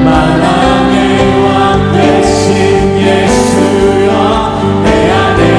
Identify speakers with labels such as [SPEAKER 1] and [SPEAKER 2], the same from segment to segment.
[SPEAKER 1] 만왕의 왕 되신 예수여 내 안에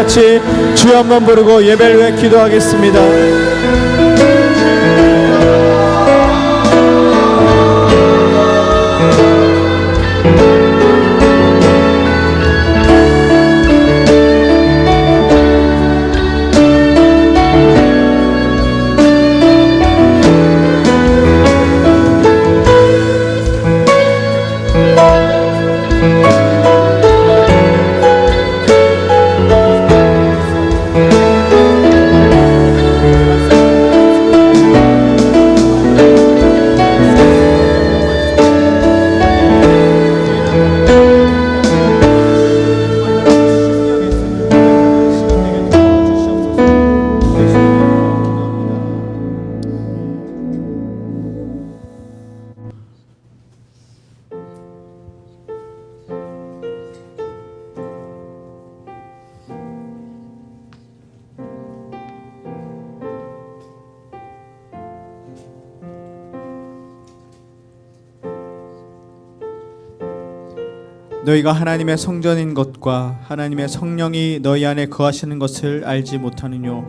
[SPEAKER 1] 같이 주여 한번 부르고 예배를 위해 기도하겠습니다. 너희가 하나님의 성전인 것과 하나님의 성령이 너희 안에 거하시는 것을 알지 못하느뇨.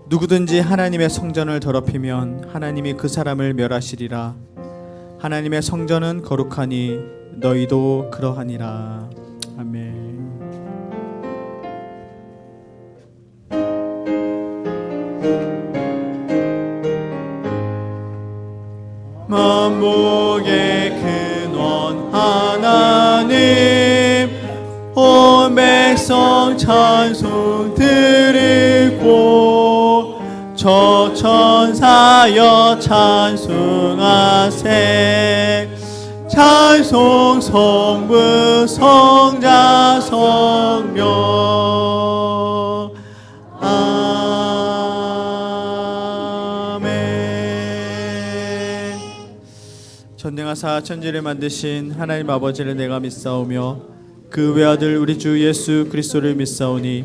[SPEAKER 1] 누구든지 하나님의 성전을 더럽히면 하나님이 그 사람을 멸하시리라. 하나님의 성전은 거룩하니 너희도 그러하니라. 아멘. 만복의 근원 하나님, 온 백성 찬송 드리고 저 천사여 찬송하세. 찬송 성부 성자 성령. 아멘. 전능하사 천지를 만드신 하나님 아버지를 내가 믿사오며 그 외아들 우리 주 예수 그리스도를 믿사오니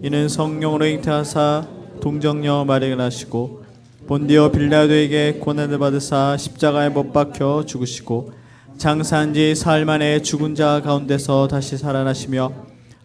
[SPEAKER 1] 이는 성령으로 잉태하사 동정녀 마리아를 하시고 본디오 빌라도에게 고난을 받으사 십자가에 못 박혀 죽으시고 장사한 지 사흘 만에 죽은 자 가운데서 다시 살아나시며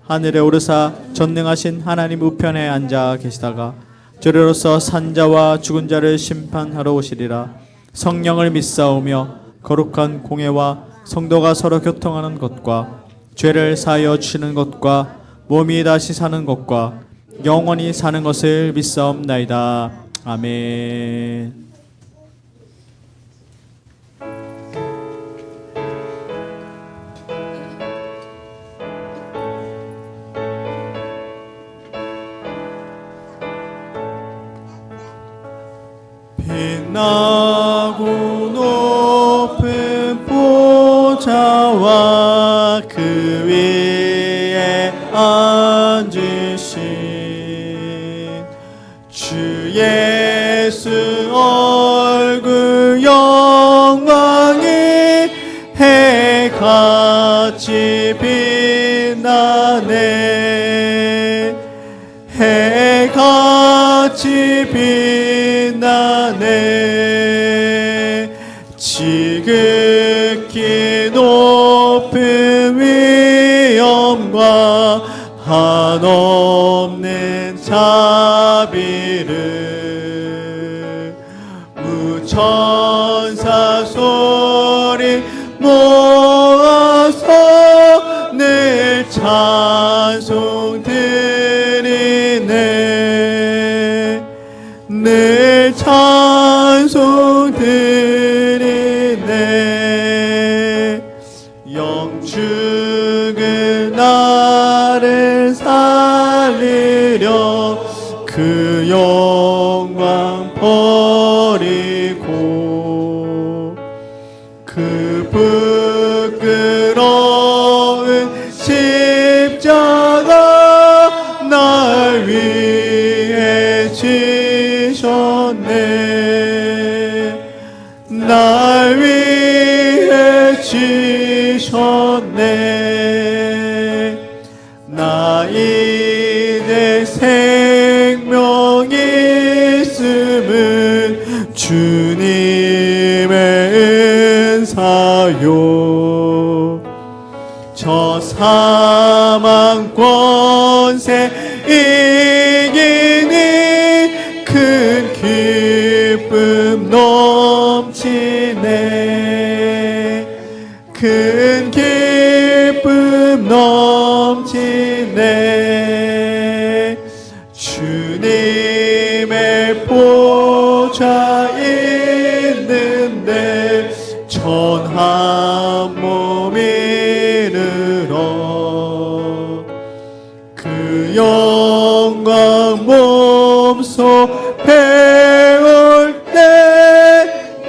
[SPEAKER 1] 하늘에 오르사 전능하신 하나님 우편에 앉아 계시다가 저리로서 산자와 죽은 자를 심판하러 오시리라. 성령을 믿사오며 거룩한 공회와 성도가 서로 교통하는 것과 죄를 사하여 주시는 것과 몸이 다시 사는 것과 영원히 사는 것을 믿사옵나이다. 아멘. 빛나고 높은 보좌와 그 위에 앉으신 주 예수 얼굴 영광이 해같이 빛나네. 해같이 빛나네. 지극히 높은 위엄과 한없는 자비를 우천사 소리 모아서 늘 찬송 드리네. 늘 찬송 드리네. 영축은 나를 살리려 그 영광 버리고 그 부끄러운 십자가 날 위해 지셨네. 날 위해 지셨네. 나 이제 생명이 있음은 주님의 은사요. 저 사망 권세 이기니 큰 기쁨 넘치네. 큰 기쁨 넘치네. 주님의 보좌 있는데 전한 몸 이르러 그 영광 몸소 배울 때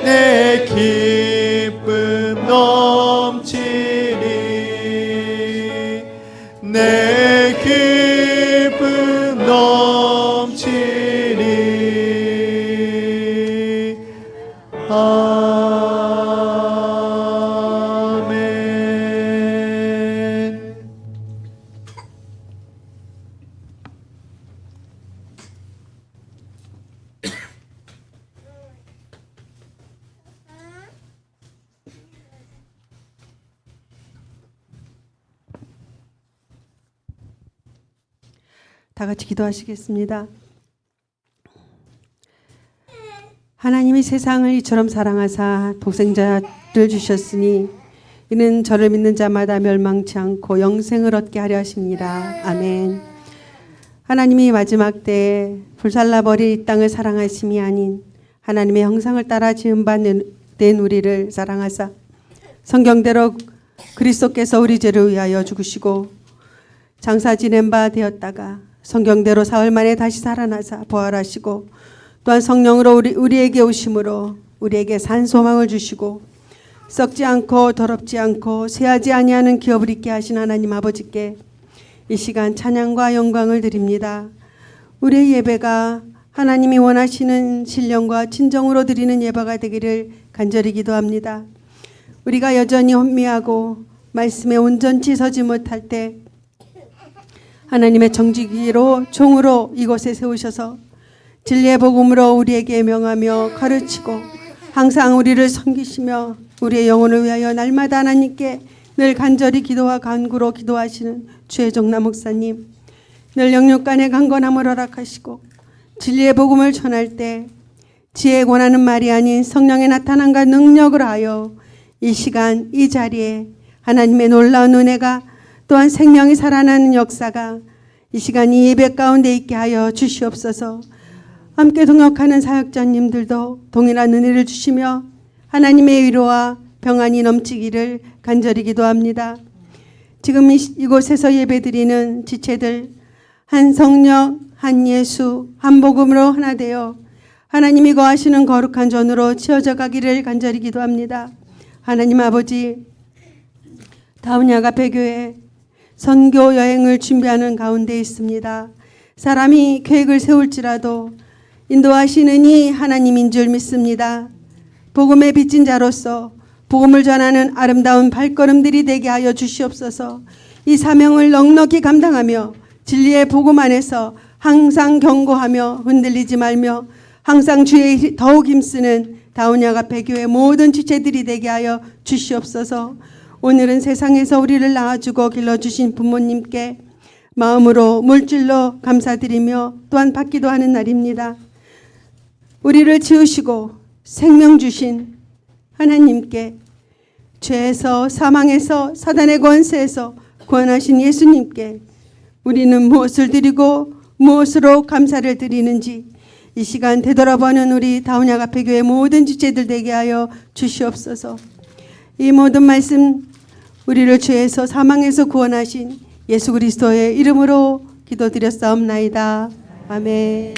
[SPEAKER 1] 내 기쁨 넘치니. 내 기쁨 넘치니. 아멘.
[SPEAKER 2] 다 같이 기도하시겠습니다. 하나님이 세상을 이처럼 사랑하사 독생자를 주셨으니 이는 저를 믿는 자마다 멸망치 않고 영생을 얻게 하려 하십니다. 아멘. 하나님이 마지막 때에 불살라버릴 이 땅을 사랑하심이 아닌 하나님의 형상을 따라 지은 바 된 우리를 사랑하사 성경대로 그리스도께서 우리 죄를 위하여 죽으시고 장사 지낸 바 되었다가 성경대로 사흘 만에 다시 살아나사 부활하시고 또한 성령으로 우리에게 오심으로 우리에게 산 소망을 주시고 썩지 않고 더럽지 않고 쇠하지 아니하는 기업을 있게 하신 하나님 아버지께 이 시간 찬양과 영광을 드립니다. 우리의 예배가 하나님이 원하시는 신령과 진정으로 드리는 예배가 되기를 간절히 기도합니다. 우리가 여전히 혼미하고 말씀에 온전치 서지 못할 때 하나님의 정직이로 종으로 이곳에 세우셔서 진리의 복음으로 우리에게 명하며 가르치고 항상 우리를 섬기시며 우리의 영혼을 위하여 날마다 하나님께 늘 간절히 기도와 간구로 기도하시는 주혜종나 목사님, 늘 영육간의 강건함을 허락하시고 진리의 복음을 전할 때 지혜에 권하는 말이 아닌 성령의 나타남과 능력을 하여 이 시간 이 자리에 하나님의 놀라운 은혜가 또한 생명이 살아나는 역사가 이 시간 이 예배 가운데 있게 하여 주시옵소서. 함께 동역하는 사역자님들도 동일한 은혜를 주시며 하나님의 위로와 평안이 넘치기를 간절히 기도합니다. 지금 이곳에서 예배드리는 지체들 한 성령, 한 예수, 한 복음으로 하나 되어 하나님이 거하시는 거룩한 전으로 치어져 가기를 간절히 기도합니다. 하나님 아버지, 다운야가 배교회 선교 여행을 준비하는 가운데 있습니다. 사람이 계획을 세울지라도 인도하시는 이 하나님인 줄 믿습니다. 복음의 빚진 자로서 복음을 전하는 아름다운 발걸음들이 되게 하여 주시옵소서. 이 사명을 넉넉히 감당하며 진리의 복음 안에서 항상 경고하며 흔들리지 말며 항상 주의 더욱 힘쓰는 다운야가 배교의 모든 지체들이 되게 하여 주시옵소서. 오늘은 세상에서 우리를 낳아주고 길러주신 부모님께 마음으로 물질로 감사드리며 또한 받기도 하는 날입니다. 우리를 지으시고 생명 주신 하나님께 죄에서 사망에서 사단의 권세에서 구원하신 예수님께 우리는 무엇을 드리고 무엇으로 감사를 드리는지 이 시간 되돌아보는 우리 다운야가 배교의 모든 지체들 되게 하여 주시옵소서. 이 모든 말씀 우리를 죄에서 사망에서 구원하신 예수 그리스도의 이름으로 기도드렸사옵나이다. 아멘.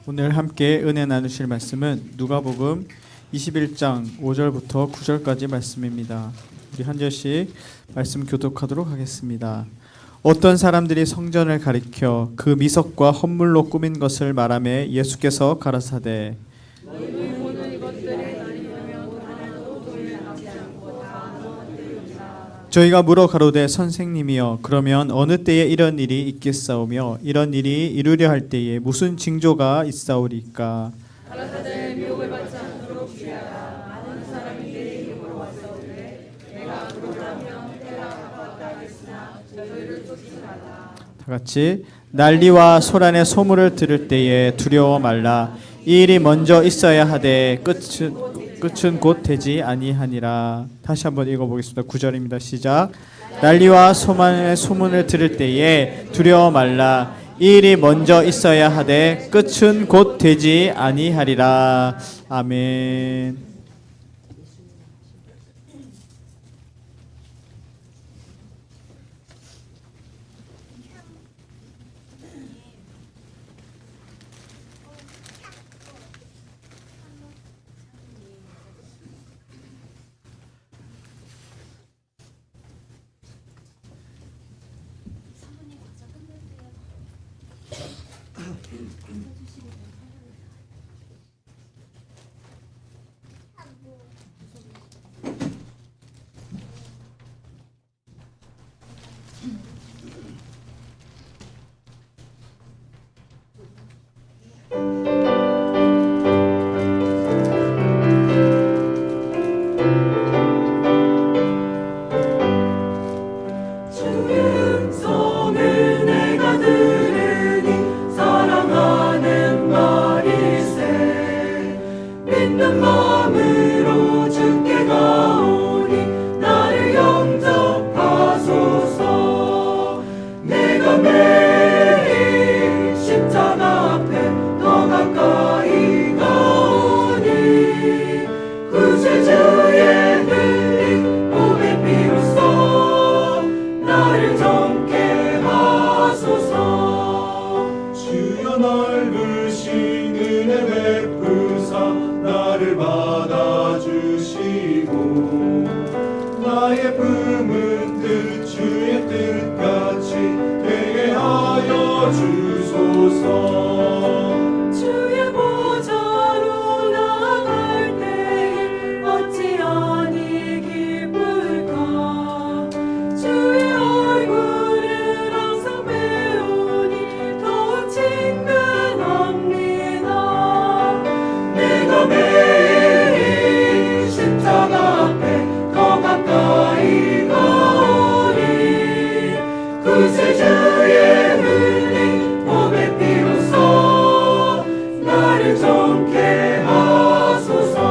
[SPEAKER 1] 오늘 함께 은혜 나누실 말씀은 누가복음 21장 5절부터 9절까지 말씀입니다. 우리 한 절씩 말씀 교독하도록 하겠습니다. 어떤 사람들이 성전을 가리켜 그 미석과 헌물로 꾸민 것을 말하며 예수께서 가라사대 저희가 물어 가로되 선생님이여 그러면 어느 때에 이런 일이 있겠사오며 이런 일이 이루려 할 때에 무슨 징조가 있사오리까.
[SPEAKER 3] 가라사대 미혹을 받지 않도록 주의하라. 많은 사람들이 이름으로 왔사오되 내가 그러라면 때가 가까웠다 하겠으나 저희를 쫓지 말라.
[SPEAKER 1] 다 같이 난리와 소란의 소문을 들을 때에 두려워 말라. 이 일이 먼저 있어야 하되 끝은 곧 되지 아니하니라. 다시 한번 읽어보겠습니다. 9절입니다. 시작. 난리와 소란의 소문을 들을 때에 두려워 말라. 이 일이 먼저 있어야 하되 끝은 곧 되지 아니하리라. 아멘.
[SPEAKER 4] 나의 품은 뜻 주의 뜻같이 되게 하여 주소서.
[SPEAKER 3] 주의 보좌로 나아갈 때에 어찌 아니 기쁠까. 주의 얼굴을 항상 배우니 더욱 친근합니다. 내가 매일 십자가 앞에 더 가까이 가오니 구세주의 흘린 몸의 피로써 나를 정케 하소서.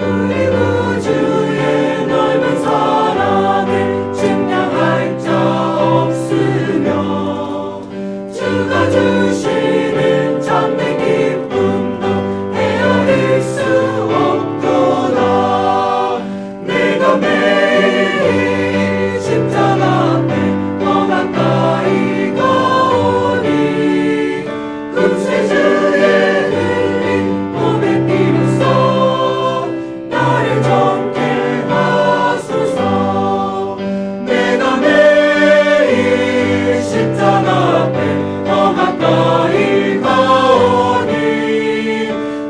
[SPEAKER 3] 우리 구주의 넓은 사랑을 측량할 자 없으며 주가 주시는 참된 기쁨도 헤아릴 수 없도다. 내가 매일 십자가 앞에 더 가까이 가오니 구세주의 흘린 몸의 피로써 나를 정케 하소서. 내가 매일 십자가 앞에 더 가까이 가오니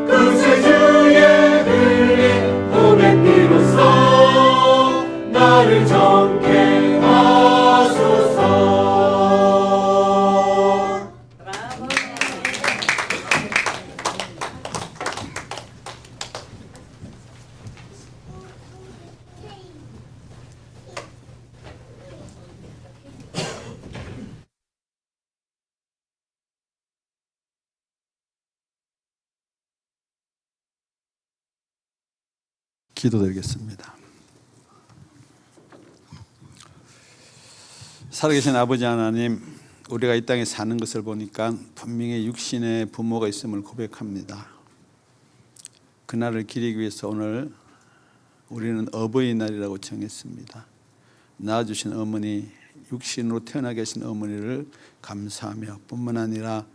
[SPEAKER 3] 구세주의 흘린 몸의 피로써 나를 정케 하소서.
[SPEAKER 5] 기도드리겠습니다. 살아계신 아버지 하나님, 우리가 이 땅에 사는 것을 보니까 분명히 육신의 부모가 있음을 고백합니다. 그날을 기리기 위해서 오늘 우리는 어버이날이라고 정했습니다. 낳아주신 어머니, 육신으로 태어나게 하신 어머니를 감사하며 뿐만 아니라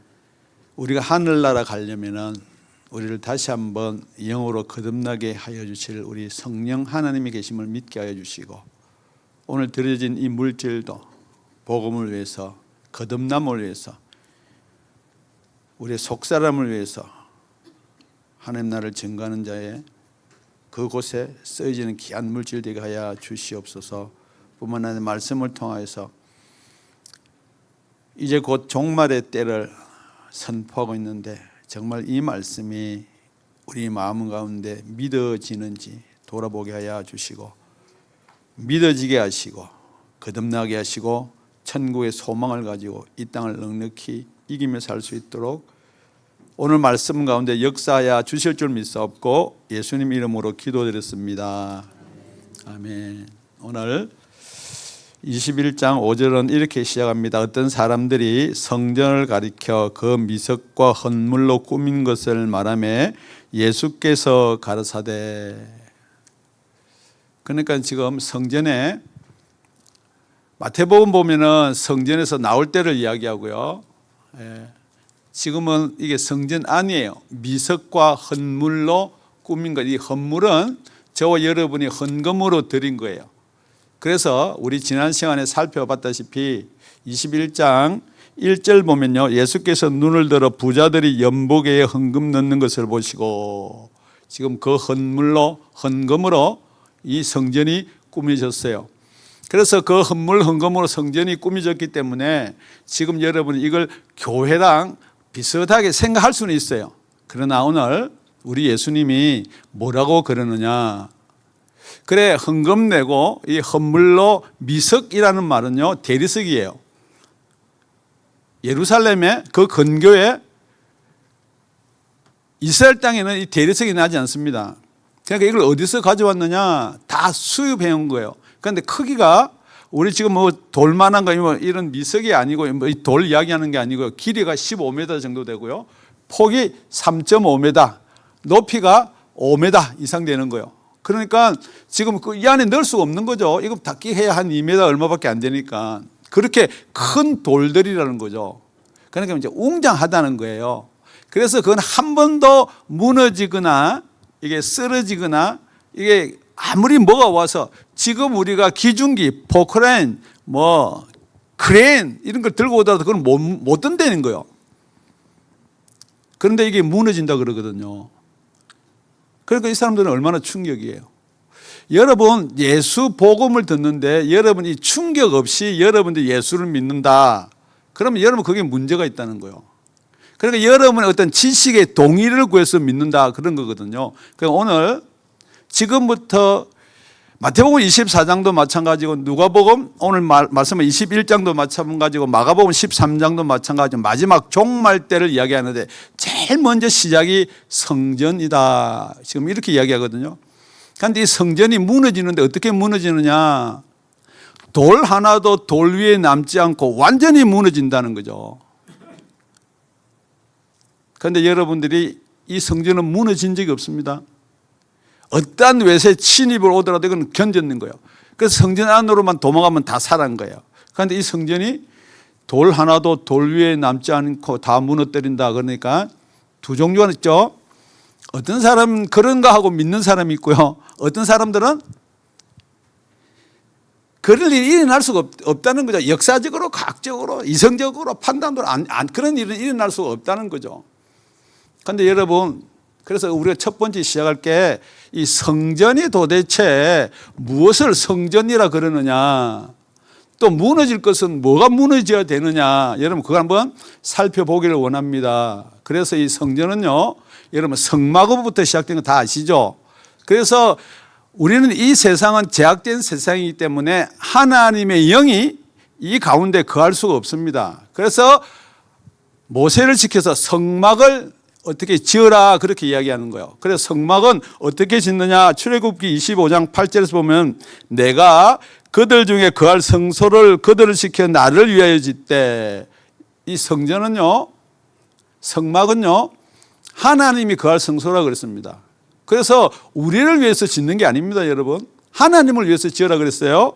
[SPEAKER 5] 우리가 하늘나라 가려면은 우리를 다시 한번 영으로 거듭나게 하여 주실 우리 성령 하나님이 계심을 믿게 하여 주시고, 오늘 드려진 이 물질도 복음을 위해서, 거듭남을 위해서, 우리의 속사람을 위해서 하나님 나라를 증거하는 자의 그곳에 쓰여지는 귀한 물질 되게 하여 주시옵소서. 뿐만 아니라 말씀을 통하여서 이제 곧 종말의 때를 선포하고 있는데, 정말 이 말씀이 우리 마음 가운데 믿어지는지 돌아보게 하여 주시고, 믿어지게 하시고 거듭나게 하시고 천국의 소망을 가지고 이 땅을 넉넉히 이기며 살 수 있도록 오늘 말씀 가운데 역사하여 주실 줄 믿사옵고 예수님 이름으로 기도드렸습니다. 아멘. 오늘 21장 5절은 이렇게 시작합니다. 어떤 사람들이 성전을 가리켜 그 미석과 헌물로 꾸민 것을 말하며 예수께서 가르사대. 그러니까 지금 성전에, 마태복음 보면은 성전에서 나올 때를 이야기하고요. 지금은 이게 성전 아니에요. 미석과 헌물로 꾸민 것. 이 헌물은 저와 여러분이 헌금으로 드린 거예요. 그래서 우리 지난 시간에 살펴봤다시피 21장 1절 보면요, 예수께서 눈을 들어 부자들이 연복에 헌금 넣는 것을 보시고, 지금 그 헌물로, 헌금으로 이 성전이 꾸며졌어요. 그래서 그 헌물 헌금으로 성전이 꾸며졌기 때문에 지금 여러분이 이걸 교회랑 비슷하게 생각할 수는 있어요. 그러나 오늘 우리 예수님이 뭐라고 그러느냐, 그래 헌금 내고 이 헌물로, 미석이라는 말은요 대리석이에요. 예루살렘의 그 근교에 이스라엘 땅에는 이 대리석이 나지 않습니다. 그러니까 이걸 어디서 가져왔느냐, 다 수입해 온 거예요. 그런데 크기가 우리 지금 뭐 돌만한 거, 이런 미석이 아니고 뭐 돌 이야기하는 게 아니고요, 길이가 15m 정도 되고요, 폭이 3.5m, 높이가 5m 이상 되는 거예요. 그러니까 지금 이 안에 넣을 수가 없는 거죠. 이거 닫기 해야 한 2m 얼마밖에 안 되니까. 그렇게 큰 돌들이라는 거죠. 그러니까 이제 웅장하다는 거예요. 그래서 그건 한 번도 무너지거나 이게 쓰러지거나, 이게 아무리 뭐가 와서, 지금 우리가 기중기, 포크레인, 뭐 크레인 이런 걸 들고 오더라도 그건 못 든다는 거예요. 그런데 이게 무너진다 그러거든요. 그러니까 이 사람들은 얼마나 충격이에요. 여러분 예수 복음을 듣는데 여러분 이 충격 없이 여러분들 예수를 믿는다, 그러면 여러분 그게 문제가 있다는 거예요. 그러니까 여러분의 어떤 지식의 동의를 구해서 믿는다, 그런 거거든요. 그러니까 오늘 지금부터 마태복음 24장도 마찬가지고, 누가복음 오늘 말씀은 21장도 마찬가지고, 마가복음 13장도 마찬가지고, 마지막 종말 때를 이야기하는데 제일 먼저 시작이 성전이다, 지금 이렇게 이야기하거든요. 그런데 이 성전이 무너지는데 어떻게 무너지느냐, 돌 하나도 돌 위에 남지 않고 완전히 무너진다는 거죠. 그런데 여러분들이 이 성전은 무너진 적이 없습니다. 어떠한 외세 침입을 오더라도 이건 견뎠는 거예요. 그래서 성전 안으로만 도망가면 다 살아난 거예요. 그런데 이 성전이 돌 하나도 돌 위에 남지 않고 다 무너뜨린다. 그러니까 두 종류가 있죠. 어떤 사람은 그런가 하고 믿는 사람이 있고요, 어떤 사람들은 그럴 일이 일어날 수가 없다는 거죠. 역사적으로, 과학적으로, 이성적으로 판단으로 그런 일은 일어날 수가 없다는 거죠. 그런데 여러분, 그래서 우리가 첫 번째 시작할 게, 이 성전이 도대체 무엇을 성전이라 그러느냐, 또 무너질 것은 뭐가 무너져야 되느냐, 여러분 그거 한번 살펴보기를 원합니다. 그래서 이 성전은요, 여러분 성막으로부터 시작된 거 다 아시죠? 그래서 우리는 이 세상은 제약된 세상이기 때문에 하나님의 영이 이 가운데 거할 수가 없습니다. 그래서 모세를 지켜서 성막을 어떻게 지어라, 그렇게 이야기하는 거예요. 그래서 성막은 어떻게 짓느냐, 출애굽기 25장 8절에서 보면, 내가 그들 중에 거할 성소를 그들을 지켜 나를 위하여 짓되, 이 성전은요, 성막은요, 하나님이 거할 성소라 그랬습니다. 그래서 우리를 위해서 짓는 게 아닙니다, 여러분. 하나님을 위해서 지으라 그랬어요.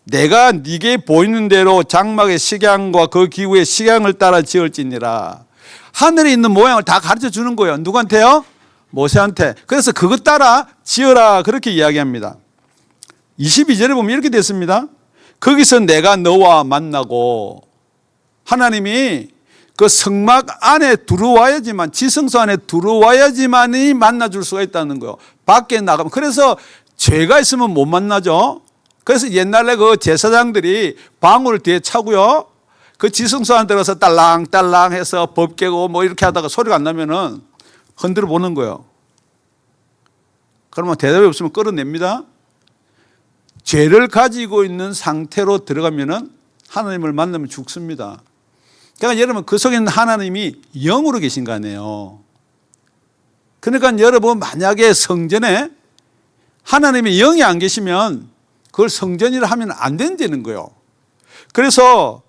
[SPEAKER 5] 내가 네게 보이는 대로 장막의 식양과 그 기구의 식양을 따라 지을지니라. 하늘에 있는 모양을 다 가르쳐 주는 거예요. 누구한테요? 모세한테. 그래서 그것 따라 지어라 그렇게 이야기합니다. 22절에 보면 이렇게 됐습니다. 거기서 내가 너와 만나고, 하나님이 그 성막 안에 들어와야지만, 지성소 안에 들어와야지만이 만나줄 수가 있다는 거예요. 밖에 나가면. 그래서 죄가 있으면 못 만나죠. 그래서 옛날에 그 제사장들이 방울 뒤에 차고요, 그 지성소 안에 들어가서 딸랑딸랑 해서 법 깨고 뭐 이렇게 하다가 소리가 안 나면은 흔들어 보는 거예요. 그러면 대답이 없으면 끌어냅니다. 죄를 가지고 있는 상태로 들어가면은 하나님을 만나면 죽습니다. 그러니까 여러분, 그 속에 있는 하나님이 영으로 계신 거 아니에요. 그러니까 여러분, 만약에 성전에 하나님의 영이 안 계시면 그걸 성전이라 하면 안 된다는 거예요. 그래서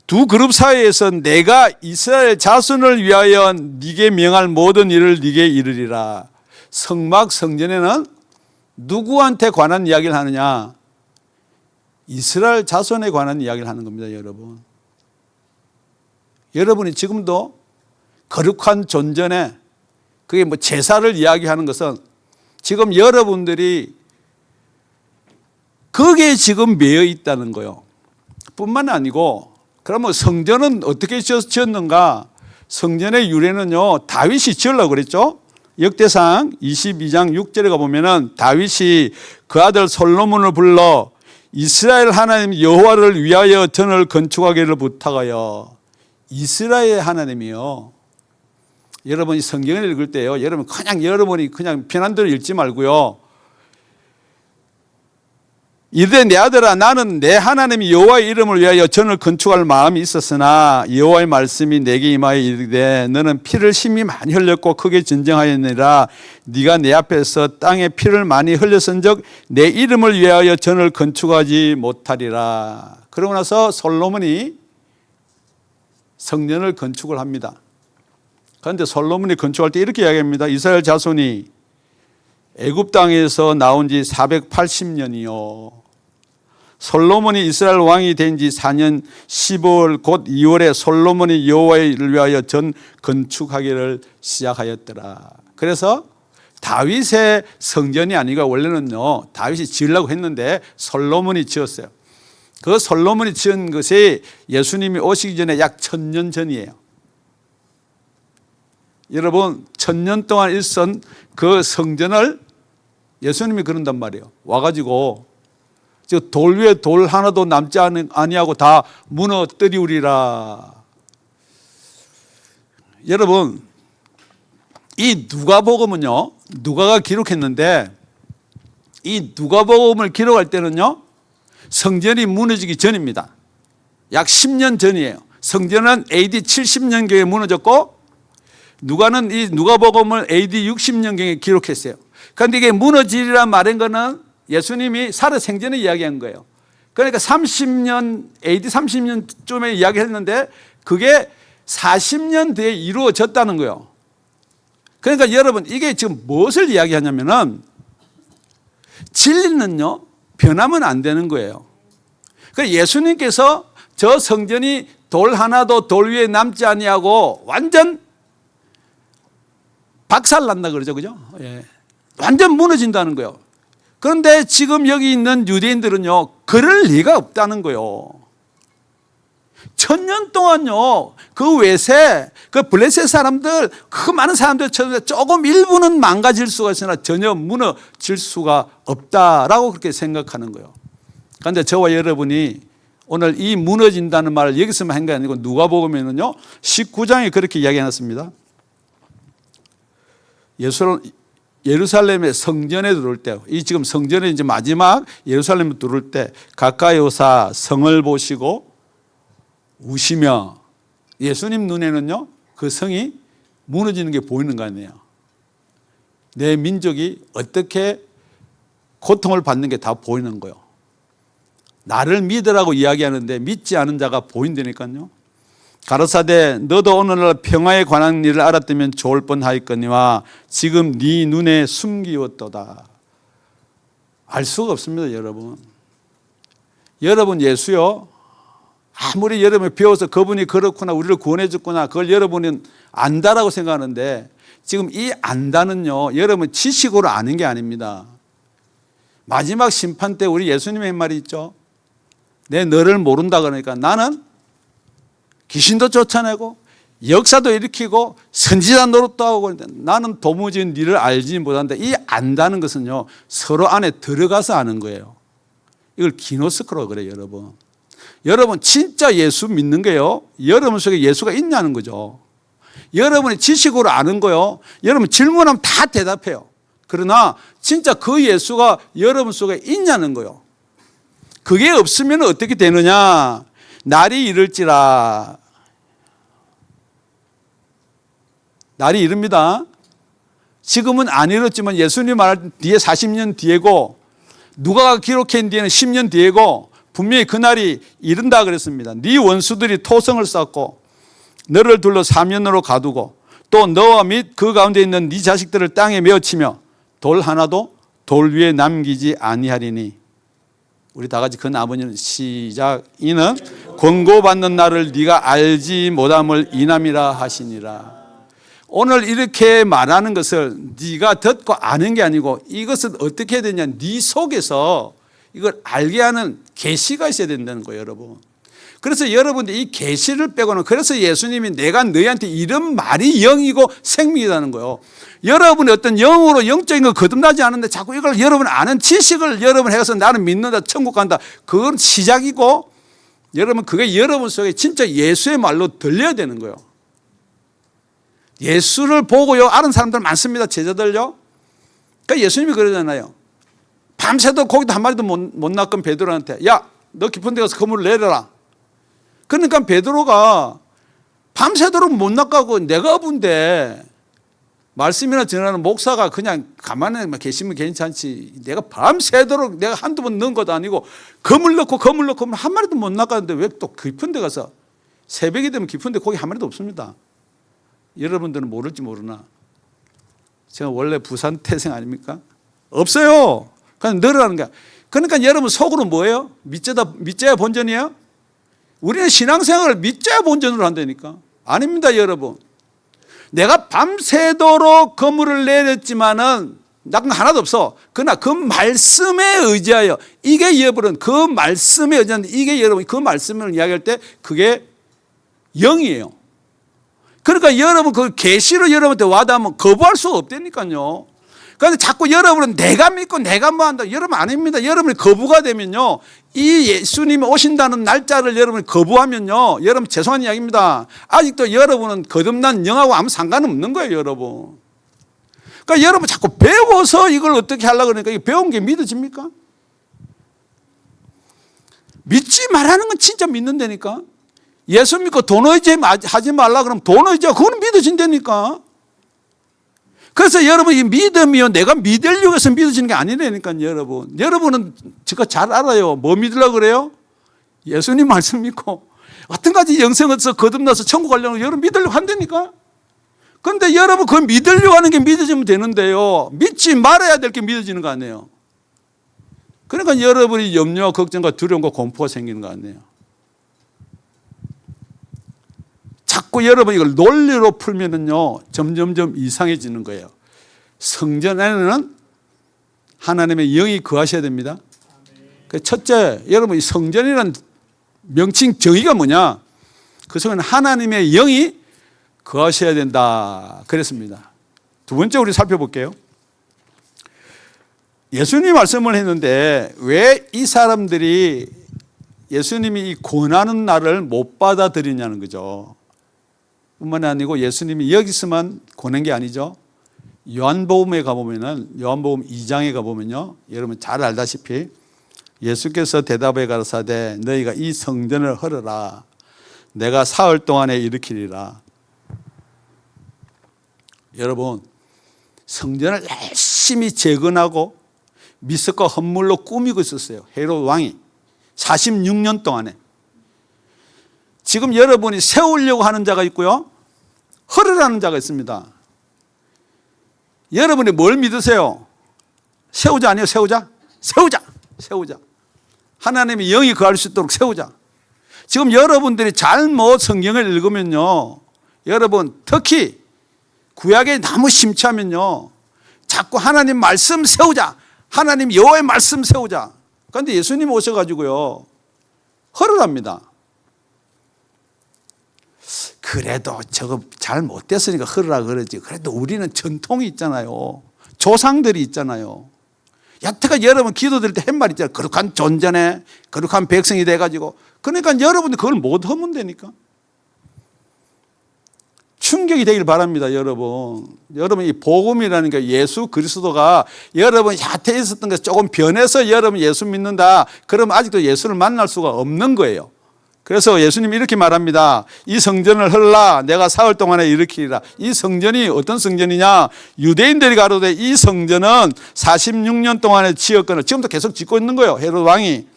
[SPEAKER 5] 두 그룹 사이에서 내가 이스라엘 자손을 위하여 네게 명할 모든 일을 네게 이르리라. 성막 성전에는 누구한테 관한 이야기를 하느냐? 이스라엘 자손에 관한 이야기를 하는 겁니다, 여러분. 여러분이 지금도 거룩한 존전에, 그게 뭐 제사를 이야기하는 것은 지금 여러분들이 거기에 지금 매여 있다는 거예요. 뿐만 아니고, 그러면 성전은 어떻게 지었는가? 성전의 유래는요, 다윗이 지으려고 그랬죠. 역대상 22장 6절에 가보면은 다윗이 그 아들 솔로몬을 불러 이스라엘 하나님 여호와를 위하여 전을 건축하기를 부탁하여. 이스라엘 하나님이요. 여러분이 성경을 읽을 때요, 여러분 여러분이 그냥 편한대로 읽지 말고요, 이르되 내 아들아, 나는 내 하나님 여호와의 이름을 위하여 전을 건축할 마음이 있었으나 여호와의 말씀이 내게 임하여 이르되 너는 피를 심히 많이 흘렸고 크게 전쟁하였느니라. 네가 내 앞에서 땅에 피를 많이 흘렸은즉 내 이름을 위하여 전을 건축하지 못하리라. 그러고 나서 솔로몬이 성전을 건축을 합니다. 그런데 솔로몬이 건축할 때 이렇게 이야기합니다. 이스라엘 자손이 애굽 땅에서 나온 지 480년이요. 솔로몬이 이스라엘 왕이 된 지 4년 15월 곧 2월에 솔로몬이 여호와를 위하여 전 건축하기를 시작하였더라. 그래서 다윗의 성전이 아니고 원래는요, 다윗이 지으려고 했는데 솔로몬이 지었어요. 그 솔로몬이 지은 것이 예수님이 오시기 전에 약 1000년 전이에요. 여러분, 1000년 동안 일선 그 성전을 예수님이 그런단 말이에요. 와가지고 돌 위에 돌 하나도 남지 아니하고 다 무너뜨리우리라. 여러분, 이 누가복음은요, 누가가 기록했는데 이 누가복음을 기록할 때는요, 성전이 무너지기 전입니다. 약 10년 전이에요. 성전은 AD 70년경에 무너졌고 누가는 이 누가복음을 AD 60년경에 기록했어요. 그런데 이게 무너지리란 말인 거는 예수님이 살아 생전에 이야기한 거예요. 그러니까 30년, AD 30년쯤에 이야기했는데 그게 40년 뒤에 이루어졌다는 거예요. 그러니까 여러분, 이게 지금 무엇을 이야기하냐면은 진리는요, 변하면 안 되는 거예요. 그러니까 예수님께서 저 성전이 돌 하나도 돌 위에 남지 아니하고 완전 박살난다 그러죠, 그죠? 예. 완전 무너진다는 거예요. 그런데 지금 여기 있는 유대인들은요, 그럴 리가 없다는 거예요. 1000년 동안요, 그 외세, 그 블레셋 사람들, 그 많은 사람들 조금 일부는 망가질 수가 있으나 전혀 무너질 수가 없다라고 그렇게 생각하는 거예요. 그런데 저와 여러분이 오늘 이 무너진다는 말을 여기서만 한 게 아니고 누가복음에는요, 19장에 그렇게 이야기해놨습니다. 예루살렘의 성전에 들어올 때, 이 지금 성전에 이제 마지막 예루살렘에 들어올 때 가까이 오사 성을 보시고 우시며, 예수님 눈에는요, 그 성이 무너지는 게 보이는 거 아니에요. 내 민족이 어떻게 고통을 받는 게 다 보이는 거예요. 나를 믿으라고 이야기하는데 믿지 않은 자가 보인다니까요. 가로사대 너도 오늘날 평화에 관한 일을 알았다면 좋을 뻔하였거니와 지금 네 눈에 숨기웠도다. 알 수가 없습니다, 여러분. 여러분 예수요, 아무리 여러분이 배워서 그분이 그렇구나, 우리를 구원해 줬구나, 그걸 여러분은 안다라고 생각하는데, 지금 이 안다는요, 여러분 지식으로 아는 게 아닙니다. 마지막 심판 때 우리 예수님의 말이 있죠. 내 너를 모른다 그러니까 나는 귀신도 쫓아내고 역사도 일으키고 선지자 노릇도 하고, 나는 도무지 너를 알지 못한다. 이 안다는 것은요, 서로 안에 들어가서 아는 거예요. 이걸 기노스코라고 그래요, 여러분. 여러분 진짜 예수 믿는 게요, 여러분 속에 예수가 있냐는 거죠. 여러분이 지식으로 아는 거요, 여러분 질문하면 다 대답해요. 그러나 진짜 그 예수가 여러분 속에 있냐는 거요. 그게 없으면 어떻게 되느냐? 날이 이를지라. 날이 이릅니다. 지금은 안 이렇지만 예수님 말 뒤에 40년 뒤에고 누가가 기록한 뒤에는 10년 뒤에고 분명히 그날이 이른다 그랬습니다. 네 원수들이 토성을 쌓고 너를 둘러 사면으로 가두고 또 너와 및 그 가운데 있는 네 자식들을 땅에 메어치며 돌 하나도 돌 위에 남기지 아니하리니. 우리 다 같이 큰 아버지는 시작. 이는 권고받는 날을 네가 알지 못함을 인함이라 하시니라. 오늘 이렇게 말하는 것을 네가 듣고 아는 게 아니고 이것은 어떻게 해야 되냐, 네 속에서 이걸 알게 하는 계시가 있어야 된다는 거예요, 여러분. 그래서 여러분들 이 계시를 빼고는, 그래서 예수님이 내가 너희한테 이런 말이 영이고 생명이라는 거예요. 여러분의 어떤 영으로 영적인 거 거듭나지 않는데 자꾸 이걸 여러분 아는 지식을 여러분 해서 나는 믿는다, 천국 간다, 그건 시작이고, 여러분 그게 여러분 속에 진짜 예수의 말로 들려야 되는 거예요. 예수를 보고요 아는 사람들 많습니다, 제자들요. 그러니까 예수님이 그러잖아요. 밤새도 고기도 한 마리도 못 낚은 베드로한테, 야, 너 깊은 데 가서 그물을 내려라. 그러니까 베드로가 밤새도록 못 낚아고 내가 어부인데 말씀이나 전하는 목사가 그냥 가만히 계시면 괜찮지, 내가 밤새도록 내가 한두 번 넣은 것도 아니고 그물 넣고 한 마리도 못 낚았는데 왜 또 깊은 데 가서, 새벽이 되면 깊은 데 고기 한 마리도 없습니다. 여러분들은 모를지 모르나 제가 원래 부산 태생 아닙니까? 없어요. 그냥 늘어나는 거야. 그러니까 여러분 속으로 뭐예요? 믿자야 본전이에요? 우리는 신앙생활을 믿자야 본전으로 한다니까. 아닙니다, 여러분. 내가 밤새도록 그물을 내렸지만은 낚은 하나도 없어. 그러나 그 말씀에 의지하여, 이게 여러분 그 말씀에 의지하는데, 이게 여러분 그 말씀을 이야기할 때 그게 영이에요. 그러니까 여러분 그 계시로 여러분한테 와닿으면 거부할 수가 없다니까요. 그런데 자꾸 여러분은 내가 믿고 내가 뭐 한다. 여러분 아닙니다. 여러분이 거부가 되면요, 이 예수님이 오신다는 날짜를 여러분이 거부하면요, 여러분 죄송한 이야기입니다. 아직도 여러분은 거듭난 영하고 아무 상관없는 거예요, 여러분. 그러니까 여러분 자꾸 배워서 이걸 어떻게 하려고 그러니까, 이게 배운 게 믿어집니까? 믿지 말라는 건 진짜 믿는다니까. 예수 믿고 돈 의지하지 말라 그러면 돈 의지하고 그거는 믿어진다니까. 그래서 여러분 이 믿음이요, 내가 믿으려고 해서 믿어지는 게 아니라니까요, 여러분. 여러분은 제가 잘 알아요. 뭐 믿으려고 그래요? 예수님 말씀 믿고 어떤 가지 영생을 써 거듭나서 천국 가려고 여러분 믿으려고 한다니까. 그런데 여러분 그걸 믿으려고 하는 게 믿어지면 되는데요, 믿지 말아야 될 게 믿어지는 거 아니에요. 그러니까 여러분이 염려와 걱정과 두려움과 공포가 생기는 거 아니에요. 자꾸 여러분 이걸 논리로 풀면은요, 점점점 이상해지는 거예요. 성전 안에는 하나님의 영이 거하셔야 됩니다. 첫째, 여러분 이 성전이라는 명칭 정의가 뭐냐? 그 속에는 하나님의 영이 거하셔야 된다 그랬습니다. 두 번째 우리 살펴볼게요. 예수님이 말씀을 했는데 왜 이 사람들이 예수님이 이 권하는 날을 못 받아들이냐는 거죠. 뿐만 아니고 예수님이 여기서만 권한 게 아니죠. 요한복음에 가보면은, 요한복음 2장에 가보면요, 여러분 잘 알다시피 예수께서 대답해 가라사대 너희가 이 성전을 헐어라. 내가 사흘 동안에 일으키리라. 여러분 성전을 열심히 재건하고 미석과 헌물로 꾸미고 있었어요, 헤롯 왕이 46년 동안에. 지금 여러분이 세우려고 하는 자가 있고요, 허르라는 자가 있습니다. 여러분이 뭘 믿으세요? 세우자 아니에요? 세우자? 세우자. 하나님의 영이 거할 수 있도록 세우자. 지금 여러분들이 잘못 성경을 읽으면요, 여러분 특히 구약에 너무 심취하면요, 자꾸 하나님 말씀 세우자, 하나님 여호와의 말씀 세우자. 그런데 예수님 오셔가지고요, 허르랍니다. 그래도 저거 잘 못됐으니까 허르라 그러지. 그래도 우리는 전통이 있잖아요. 조상들이 있잖아요. 여태까지 여러분 기도드릴 때 한 말 있잖아요. 거룩한 존재네, 거룩한 백성이 돼가지고. 그러니까 여러분들 그걸 못 하면 되니까. 충격이 되길 바랍니다, 여러분. 여러분, 이 복음이라는 게 예수 그리스도가 여러분 얕에 있었던 것이 조금 변해서 여러분 예수 믿는다, 그러면 아직도 예수를 만날 수가 없는 거예요. 그래서 예수님이 이렇게 말합니다. 이 성전을 헐라 내가 사흘 동안에 일으키리라. 이 성전이 어떤 성전이냐? 유대인들이 가로되 이 성전은 46년 동안에 지었거늘, 지금도 계속 짓고 있는 거예요. 헤롯 왕이.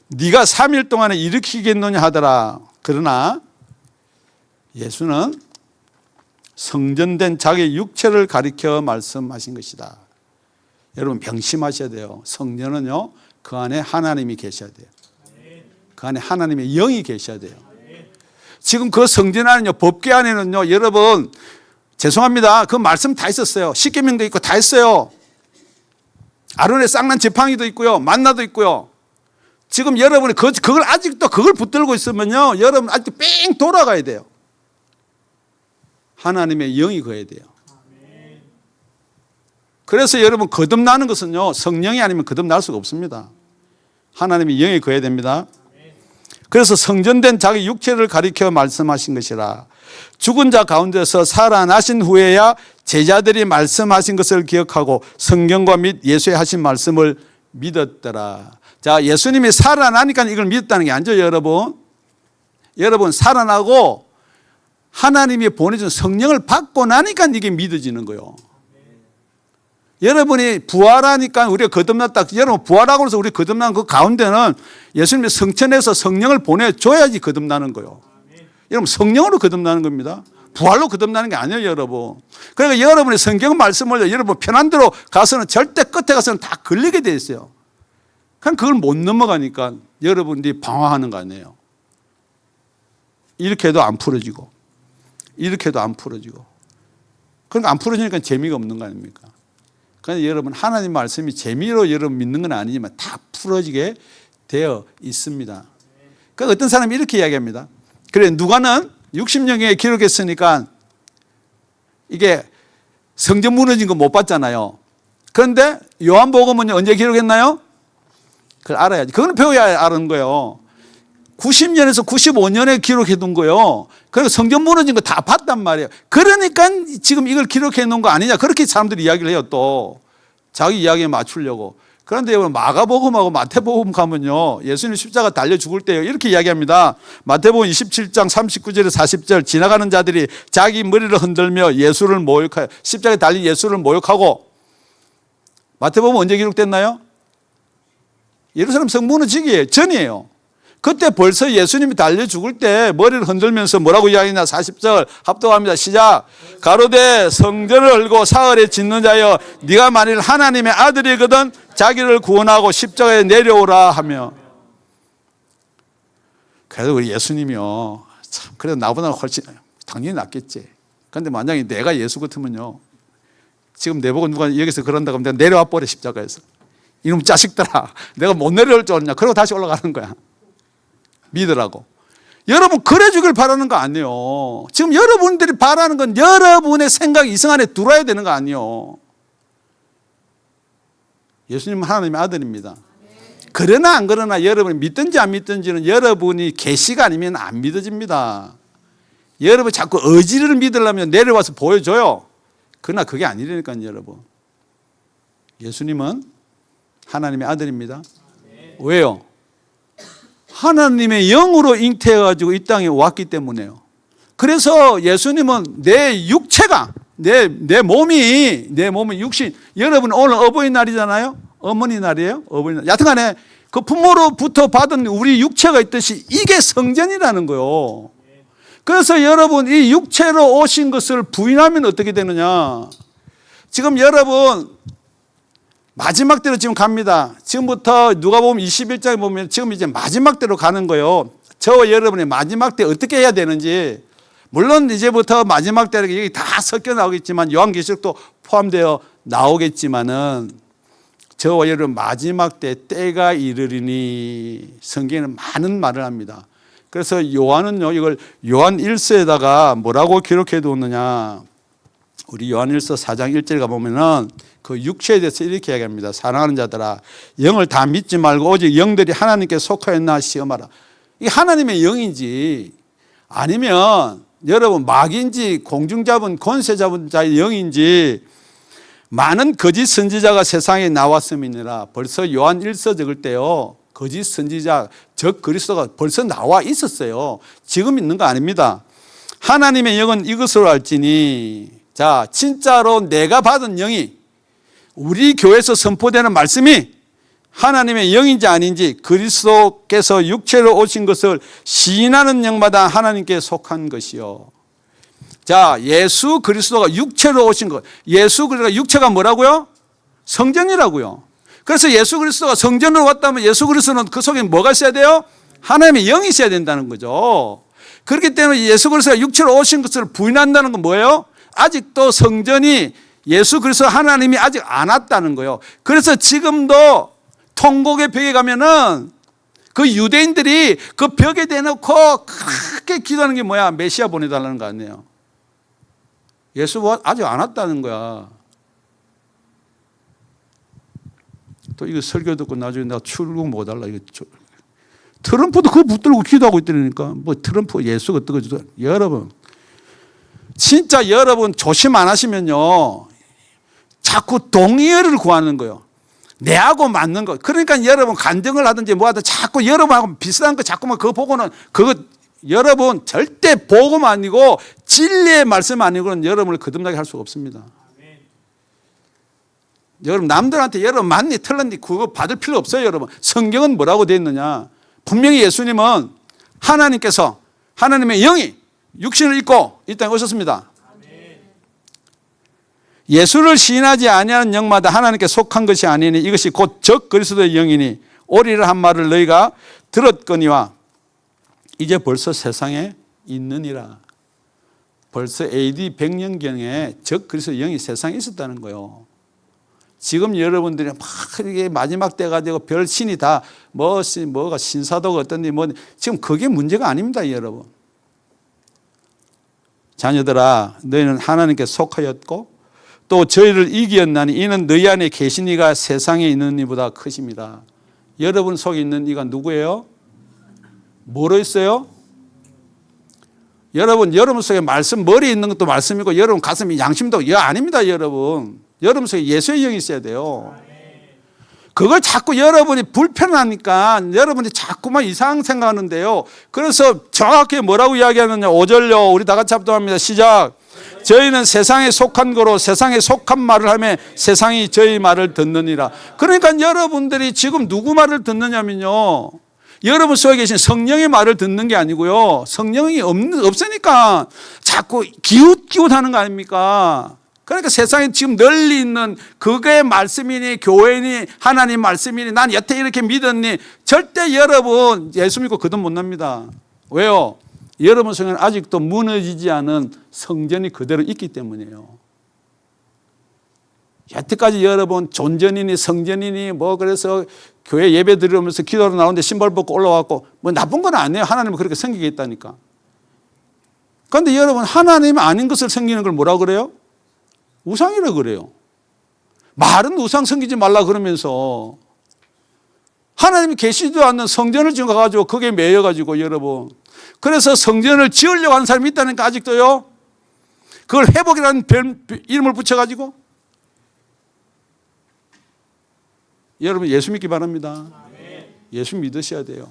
[SPEAKER 5] 네가 3일 동안에 일으키겠느냐 하더라. 그러나 예수는 성전된 자기 육체를 가리켜 말씀하신 것이다. 여러분 명심하셔야 돼요. 성전은요, 그 안에 하나님이 계셔야 돼요. 그 안에 하나님의 영이 계셔야 돼요. 지금 그 성전 안에는요, 법궤 안에는요, 여러분 죄송합니다, 그 말씀 다 있었어요. 십계명도 있고 다 있어요. 아론의 쌍난 지팡이도 있고요, 만나도 있고요. 지금 여러분이 그걸 아직도 그걸 붙들고 있으면요, 여러분 아직도 뺑 돌아가야 돼요. 하나님의 영이 거해야 돼요. 그래서 여러분 거듭나는 것은요, 성령이 아니면 거듭날 수가 없습니다. 하나님의 영이 거해야 됩니다. 그래서 성전된 자기 육체를 가리켜 말씀하신 것이라. 죽은 자 가운데서 살아나신 후에야 제자들이 말씀하신 것을 기억하고 성경과 및 예수의 하신 말씀을 믿었더라. 자, 예수님이 살아나니까 이걸 믿었다는 게 아니죠, 여러분. 여러분 살아나고 하나님이 보내준 성령을 받고 나니까 이게 믿어지는 거예요. 여러분이 부활하니까 우리가 거듭났다. 여러분 부활하고 나서 우리 거듭난 그 가운데는 예수님이 성천에서 성령을 보내줘야지 거듭나는 거예요. 여러분 성령으로 거듭나는 겁니다. 부활로 거듭나는 게 아니에요, 여러분. 그러니까 여러분이 성경 말씀을 여러분 편한 대로 가서는 절대 끝에 가서는 다 걸리게 돼 있어요. 그냥 그걸 못 넘어가니까 여러분들이 방황하는 거 아니에요. 이렇게 해도 안 풀어지고 이렇게 해도 안 풀어지고. 그러니까 안 풀어지니까 재미가 없는 거 아닙니까? 그런데 여러분 하나님 말씀이 재미로 여러분 믿는 건 아니지만 다 풀어지게 되어 있습니다. 그러니까 어떤 사람이 이렇게 이야기합니다. 그래, 누가는 60년경에 기록했으니까 이게 성전 무너진 거 못 봤잖아요. 그런데 요한복음은 언제 기록했나요? 그걸 알아야지. 그건 배워야 아는 거예요. 90년에서 95년에 기록해 둔 거예요. 그러니까 성전 무너진 거 다 봤단 말이에요. 그러니까 지금 이걸 기록해 놓은 거 아니냐, 그렇게 사람들이 이야기를 해요. 또 자기 이야기에 맞추려고. 그런데 마가복음하고 마태복음 가면요, 예수님 십자가 달려 죽을 때요 이렇게 이야기합니다. 마태복음 27장 39절에 40절, 지나가는 자들이 자기 머리를 흔들며 예수를 모욕하여, 십자가에 달린 예수를 모욕하고. 마태복음 언제 기록됐나요? 예루살렘 성 무너지기 전이에요. 그때 벌써 예수님이 달려 죽을 때 머리를 흔들면서 뭐라고 이야기하냐, 40절 합독합니다. 시작. 가로되 성전을 헐고 사흘에 짓는 자여, 네가 만일 하나님의 아들이거든 자기를 구원하고 십자가에 내려오라 하며. 그래도 우리 예수님이요, 참 그래도 나보다 훨씬 당연히 낫겠지. 그런데 만약에 내가 예수 같으면요, 지금 내보고 누가 여기서 그런다고 하면 내가 내려와 버려, 십자가에서. 이놈 자식들아, 내가 못 내려올 줄 알았냐. 그러고 다시 올라가는 거야. 믿으라고. 여러분 그래 주길 바라는 거 아니에요. 지금 여러분들이 바라는 건 여러분의 생각이 이성 안에 들어야 되는 거 아니에요. 예수님은 하나님의 아들입니다. 그러나 안 그러나 여러분이 믿든지 안 믿든지는 여러분이 계시가 아니면 안 믿어집니다. 여러분 자꾸 의지를 믿으려면 내려와서 보여줘요. 그러나 그게 아니라니까요, 여러분. 예수님은 하나님의 아들입니다. 왜요? 하나님의 영으로 잉태해가지고 이 땅에 왔기 때문에요. 그래서 예수님은 내 육체가, 내 몸이 육신. 여러분 오늘 어버이날이잖아요. 어머니 날이에요. 어버이날. 여튼간에 그 부모로부터 받은 우리 육체가 있듯이 이게 성전이라는 거예요. 그래서 여러분 이 육체로 오신 것을 부인하면 어떻게 되느냐. 지금 여러분 마지막 때로 지금 갑니다. 지금부터 누가복음 21장에 보면 지금 이제 마지막 때로 가는 거예요. 저와 여러분의 마지막 때 어떻게 해야 되는지, 물론 이제부터 마지막 때로 여기 다 섞여 나오겠지만 요한계시록도 포함되어 나오겠지만은 저와 여러분 마지막 때가 이르리니 성경에는 많은 말을 합니다. 그래서 요한은요, 이걸 요한 1서에다가 뭐라고 기록해 두었느냐. 우리 요한 1서 4장 1절에 가보면은 그 육체에 대해서 이렇게 이야기합니다. 사랑하는 자들아, 영을 다 믿지 말고 오직 영들이 하나님께 속하였나 시험하라. 이 하나님의 영인지 아니면 여러분 마귀인지 공중 잡은 권세 잡은 자의 영인지 많은 거짓 선지자가 세상에 나왔음이니라. 벌써 요한 1서 적을 때요, 거짓 선지자 적 그리스도가 벌써 나와 있었어요. 지금 있는 거 아닙니다. 하나님의 영은 이것으로 알지니, 자 진짜로 내가 받은 영이 우리 교회에서 선포되는 말씀이 하나님의 영인지 아닌지 그리스도께서 육체로 오신 것을 시인하는 영마다 하나님께 속한 것이요. 자, 예수 그리스도가 육체로 오신 것. 예수 그리스도가 육체가 뭐라고요? 성전이라고요. 그래서 예수 그리스도가 성전으로 왔다면 예수 그리스도는 그 속에 뭐가 있어야 돼요? 하나님의 영이 있어야 된다는 거죠. 그렇기 때문에 예수 그리스도가 육체로 오신 것을 부인한다는 건 뭐예요? 아직도 성전이 예수 그리스도 하나님이 아직 안 왔다는 거예요. 그래서 지금도 통곡의 벽에 가면은 그 유대인들이 그 벽에 대놓고 크게 기도하는 게 뭐야? 메시아 보내달라는 거 아니에요. 예수 아직 안 왔다는 거야. 또 이거 설교 듣고 나중에 내가 출국 못 할라. 이거 트럼프도 그거 붙들고 기도하고 있다니까. 뭐 트럼프 예수가 어떡하지도. 여러분, 진짜 여러분 조심 안 하시면요, 자꾸 동의어를 구하는 거예요. 내하고 맞는 거. 그러니까 여러분 간증을 하든지 뭐 하든 자꾸 여러분하고 비슷한 거 자꾸만 그거 보고는 그거 여러분 절대 복음 아니고 진리의 말씀 아니고는 여러분을 거듭나게 할 수가 없습니다. 여러분 남들한테 여러분 맞니 틀렸니 그거 받을 필요 없어요. 여러분 성경은 뭐라고 되어 있느냐. 분명히 예수님은 하나님께서 하나님의 영이 육신을 입고 이 땅에 오셨습니다. 예수를 시인하지 아니하는 영마다 하나님께 속한 것이 아니니 이것이 곧 적 그리스도의 영이니 오리라 한 말을 너희가 들었거니와 이제 벌써 세상에 있느니라. 벌써 AD 100년경에 적 그리스도의 영이 세상에 있었다는 거예요. 지금 여러분들이 막 이게 마지막 때가 되고 별 신이 다 뭐가 신사도가 어떤지 뭐 지금 그게 문제가 아닙니다, 여러분. 자녀들아, 너희는 하나님께 속하였고 또 저희를 이기었나니 이는 너희 안에 계신 이가 세상에 있는 이보다 크십니다. 여러분 속에 있는 이가 누구예요? 뭐로 있어요? 여러분 속에 말씀, 머리에 있는 것도 말씀이고 여러분 가슴이 양심도 아닙니다, 여러분. 여러분 속에 예수의 영이 있어야 돼요. 그걸 자꾸 여러분이 불편하니까 여러분이 자꾸만 이상 생각하는데요. 그래서 정확히 뭐라고 이야기하느냐. 5절요. 우리 다 같이 합동합니다. 시작. 저희는 세상에 속한 거로 세상에 속한 말을 하며 세상이 저희 말을 듣느니라. 그러니까 여러분들이 지금 누구 말을 듣느냐면요, 여러분 속에 계신 성령의 말을 듣는 게 아니고요, 성령이 없으니까 자꾸 기웃기웃하는 거 아닙니까? 그러니까 세상에 지금 널리 있는 그게 말씀이니 교회니 하나님 말씀이니 난 여태 이렇게 믿었니, 절대 여러분 예수 믿고 거듭 못 납니다. 왜요? 여러분 속에는 아직도 무너지지 않은 성전이 그대로 있기 때문이에요. 여태까지 여러분 존전이니 성전이니 뭐 그래서 교회 예배 드리면서 기도로 나오는데 신발 벗고 올라왔고 뭐 나쁜 건 아니에요. 하나님은 그렇게 섬기게 했다니까. 그런데 여러분 하나님 아닌 것을 섬기는 걸 뭐라고 그래요? 우상이라고 그래요. 말은 우상 섬기지 말라 그러면서 하나님이 계시지도 않는 성전을 지금 가가지고 거기에 매여가지고 여러분, 그래서 성전을 지으려고 하는 사람이 있다니까 아직도요. 그걸 회복이라는 이름을 붙여가지고. 여러분 예수 믿기 바랍니다. 예수 믿으셔야 돼요.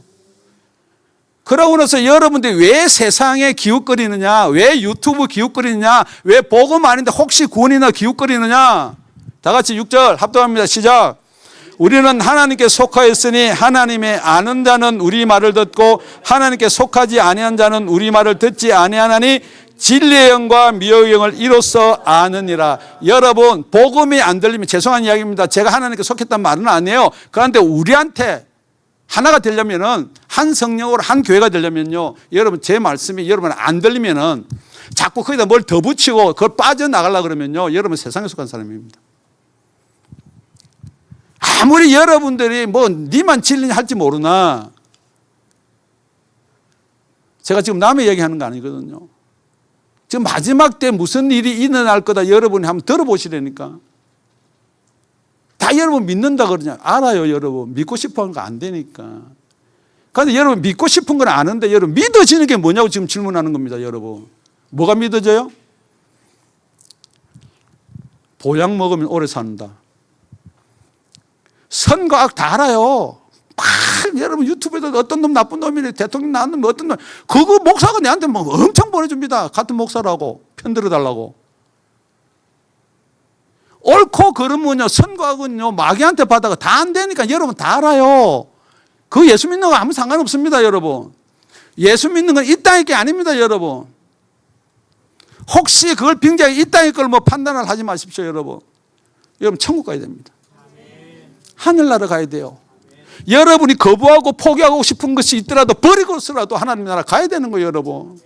[SPEAKER 5] 그러고 나서 여러분들이 왜 세상에 기웃거리느냐, 왜 유튜브 기웃거리느냐, 왜 복음 아닌데 혹시 구원이나 기웃거리느냐. 다 같이 6절 합동합니다. 시작. 우리는 하나님께 속하였으니 하나님의 아는 자는 우리 말을 듣고 하나님께 속하지 아니한 자는 우리 말을 듣지 아니하나니 진리의 영과 미혹의 영을 이로써 아느니라. 여러분, 복음이 안 들리면 죄송한 이야기입니다. 제가 하나님께 속했단 말은 아니에요. 그런데 우리한테 하나가 되려면은, 한 성령으로 한 교회가 되려면요, 여러분 제 말씀이 여러분 안 들리면은 자꾸 거기다 뭘 더 붙이고 그걸 빠져나가려고 그러면요, 여러분 세상에 속한 사람입니다. 아무리 여러분들이 뭐 니만 진리냐 할지 모르나, 제가 지금 남의 얘기하는 거 아니거든요. 지금 마지막 때 무슨 일이 일어날 거다 여러분이 한번 들어보시라니까. 다 여러분 믿는다 그러냐? 알아요, 여러분. 믿고 싶어 하는 거 안 되니까. 그런데 여러분 믿고 싶은 건 아는데 여러분 믿어지는 게 뭐냐고 지금 질문하는 겁니다, 여러분. 뭐가 믿어져요? 보약 먹으면 오래 산다. 선과 악 다 알아요. 여러분 유튜브에도 어떤 놈 나쁜 놈이래, 대통령 나왔는 뭐 어떤 놈, 그거 목사가 내한테 뭐 엄청 보내줍니다. 같은 목사라고 편들어 달라고. 옳고 그름은요, 선과 악은요, 마귀한테 받아가 다 안 되니까 여러분 다 알아요. 그 예수 믿는 거 아무 상관없습니다, 여러분. 예수 믿는 건 이 땅의 게 아닙니다, 여러분. 혹시 그걸 빙자해 이 땅의 걸 뭐 판단을 하지 마십시오, 여러분. 여러분 천국 가야 됩니다. 하늘나라 가야 돼요. 여러분이 거부하고 포기하고 싶은 것이 있더라도 버리고서라도 하나님 나라 가야 되는 거예요, 여러분.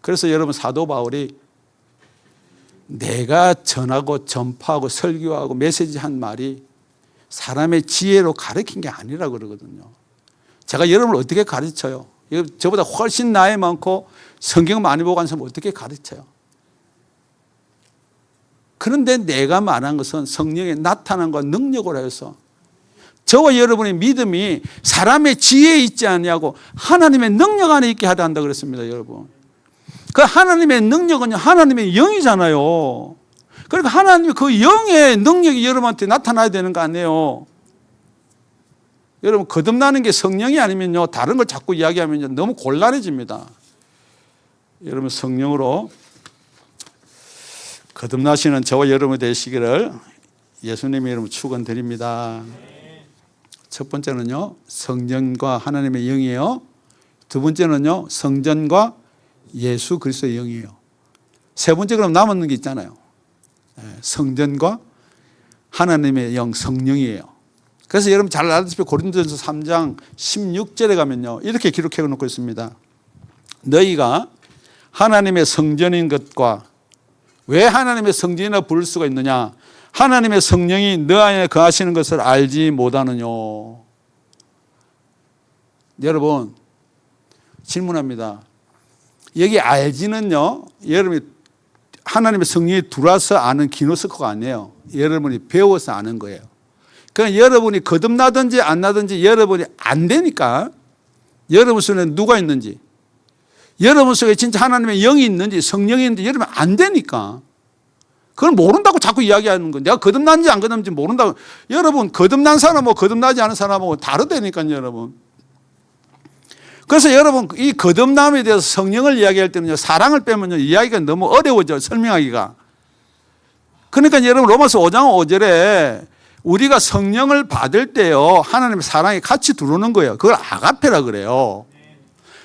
[SPEAKER 5] 그래서 여러분 사도 바울이 내가 전하고 전파하고 설교하고 메시지한 말이 사람의 지혜로 가르친 게 아니라 그러거든요. 제가 여러분을 어떻게 가르쳐요? 저보다 훨씬 나이 많고 성경 많이 보고 한 사람 어떻게 가르쳐요? 그런데 내가 말한 것은 성령의 나타남과 능력으로 해서 저와 여러분의 믿음이 사람의 지혜에 있지 않냐고 하나님의 능력 안에 있게 하려 한다 그랬습니다, 여러분. 그 하나님의 능력은 하나님의 영이잖아요. 그러니까 하나님의 그 영의 능력이 여러분한테 나타나야 되는 거 아니에요. 여러분 거듭나는 게 성령이 아니면요, 다른 걸 자꾸 이야기하면 너무 곤란해집니다. 여러분 성령으로 거듭나시는 저와 여러분이 되시기를 예수님의 이름으로 축원드립니다. 첫 번째는요, 성전과 하나님의 영이에요. 두 번째는요, 성전과 예수 그리스도의 영이에요. 세 번째 그럼 남았는 게 있잖아요. 성전과 하나님의 영, 성령이에요. 그래서 여러분 잘 알다시피 고린도전서 3장 16절에 가면요, 이렇게 기록해 놓고 있습니다. 너희가 하나님의 성전인 것과 왜 하나님의 성전이라 부를 수가 있느냐? 하나님의 성령이 너 안에 거하시는 것을 알지 못하느냐? 여러분 질문합니다. 여기 알지는요, 여러분이 하나님의 성령이 들어와서 아는 기노스코가 아니에요. 여러분이 배워서 아는 거예요. 그러니까 여러분이 거듭나든지 안 나든지 여러분이 안 되니까, 여러분 속에 누가 있는지, 여러분 속에 진짜 하나님의 영이 있는지 성령이 있는지 여러분 안 되니까 그걸 모른다고 자꾸 이야기하는 거예요. 내가 거듭난지 안 거듭난지 모른다고. 여러분 거듭난 사람하고 거듭나지 않은 사람하고 다르다니까요, 여러분. 그래서 여러분 이 거듭남에 대해서 성령을 이야기할 때는요, 사랑을 빼면요 이야기가 너무 어려워져, 설명하기가. 그러니까 여러분 로마서 5장 5절에 우리가 성령을 받을 때요, 하나님의 사랑이 같이 들어오는 거예요. 그걸 아가페라 그래요.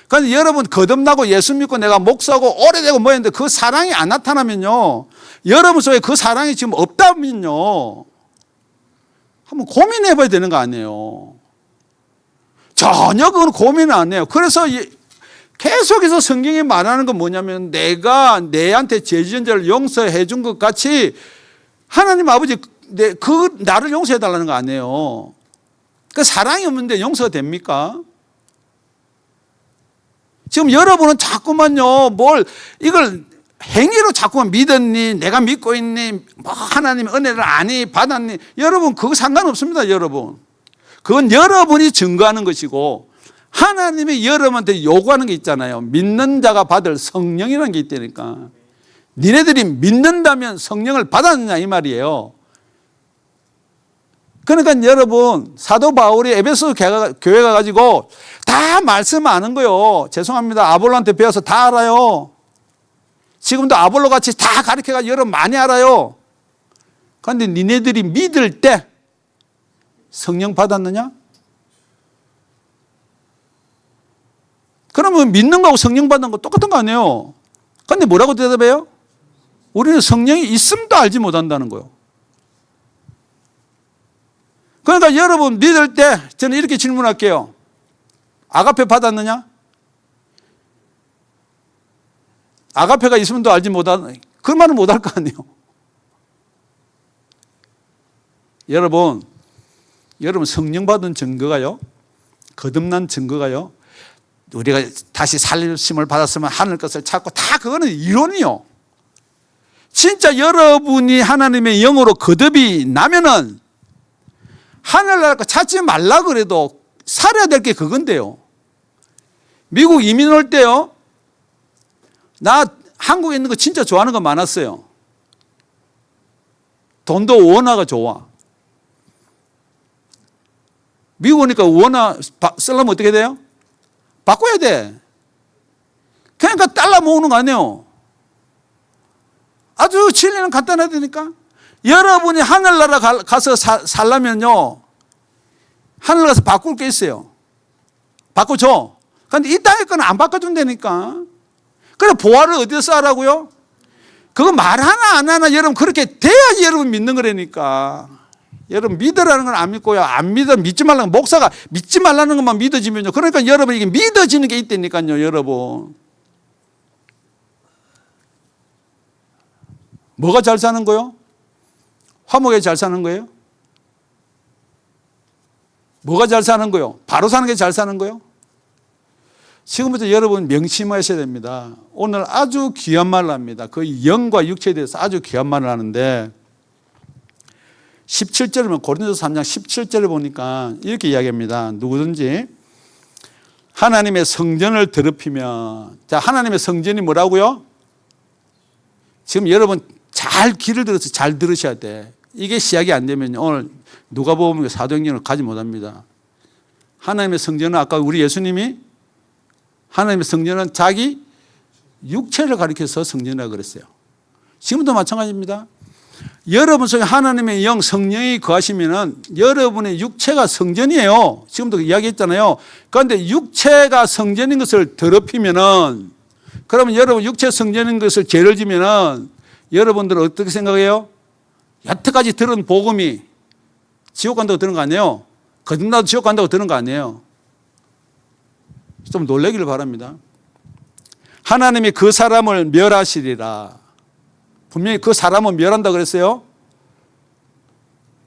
[SPEAKER 5] 그러니까 여러분 거듭나고 예수 믿고 내가 목사고 오래되고 뭐 했는데 그 사랑이 안 나타나면요, 여러분 속에 그 사랑이 지금 없다면요, 한번 고민해 봐야 되는 거 아니에요. 전혀 그건 고민을 안 해요. 그래서 계속해서 성경이 말하는 건 뭐냐면, 내가 내한테 죄 지은 자를 용서해 준 것 같이 하나님 아버지 나를 용서해 달라는 거 아니에요. 그 사랑이 없는데 용서가 됩니까? 지금 여러분은 자꾸만요, 이걸 행위로 자꾸만 믿었니, 내가 믿고 있니, 뭐 하나님의 은혜를 아니, 받았니, 여러분 그거 상관없습니다, 여러분. 그건 여러분이 증거하는 것이고, 하나님이 여러분한테 요구하는 게 있잖아요. 믿는 자가 받을 성령이라는 게 있다니까. 니네들이 믿는다면 성령을 받았느냐 이 말이에요. 그러니까 여러분 사도 바울이 에베소 교회 가가지고 다 말씀 아는 거요. 죄송합니다. 아볼로한테 배워서 다 알아요. 지금도 아볼로 같이 다 가르쳐가지고 여러분 많이 알아요. 그런데 니네들이 믿을 때 성령 받았느냐? 그러면 믿는 거하고 성령 받는 거 똑같은 거 아니에요? 그런데 뭐라고 대답해요? 우리는 성령이 있음도 알지 못한다는 거예요. 그러니까 여러분 믿을 때 저는 이렇게 질문할게요. 아가페 받았느냐? 아가페가 있으면 또 알지 못하는, 그 말은 못할 거 아니에요. 여러분 성령 받은 증거가요, 거듭난 증거가요, 우리가 다시 살림을 받았으면 하늘 것을 찾고, 다 그거는 이론이요. 진짜 여러분이 하나님의 영으로 거듭이 나면은 하늘나라 거 찾지 말라 그래도 살아야 될 게 그건데요. 미국 이민 올 때요, 나 한국에 있는 거 진짜 좋아하는 거 많았어요. 돈도 원화가 좋아. 미국 오니까 원화 쓰려면 어떻게 돼요? 바꿔야 돼. 그러니까 달러 모으는 거 아니에요. 아주 진리는 간단하다니까. 여러분이 하늘나라 가서 살려면요, 하늘 가서 바꿀 게 있어요. 바꿔줘. 그런데 이 땅의 거는 안 바꿔준다니까. 그래 보화를 어디서 하라고요? 그거 말하나 안 하나 여러분 그렇게 돼야지 여러분 믿는 거라니까. 여러분 믿으라는 건 안 믿고요, 안 믿어 믿지 말라는, 목사가 믿지 말라는 것만 믿어지면요, 그러니까 여러분 이게 믿어지는 게 있다니까요. 여러분 뭐가 잘 사는 거요? 화목에 잘 사는 거예요? 뭐가 잘 사는 거요? 바로 사는 게 잘 사는 거요? 지금부터 여러분 명심하셔야 됩니다. 오늘 아주 귀한 말을 합니다. 그 영과 육체에 대해서 아주 귀한 말을 하는데 17절이면 고린도서 3장 17절을 보니까 이렇게 이야기합니다. 누구든지 하나님의 성전을 더럽히면, 자, 하나님의 성전이 뭐라고요? 지금 여러분 잘 귀를 들어서 잘 들으셔야 돼. 이게 시작이 안 되면 오늘 누가복음 사도행전을 가지 못합니다. 하나님의 성전은 아까 우리 예수님이 하나님의 성전은 자기 육체를 가리켜서 성전이라고 그랬어요. 지금도 마찬가지입니다. 여러분 속에 하나님의 영 성령이 거하시면은 여러분의 육체가 성전이에요. 지금도 이야기했잖아요. 그런데 육체가 성전인 것을 더럽히면은, 그러면 여러분 육체 성전인 것을 죄를 지면은 여러분들은 어떻게 생각해요? 여태까지 들은 복음이 지옥 간다고 들은 거 아니에요? 거듭나도 지옥 간다고 들은 거 아니에요? 좀 놀라기를 바랍니다. 하나님이 그 사람을 멸하시리라. 분명히 그 사람을 멸한다 그랬어요.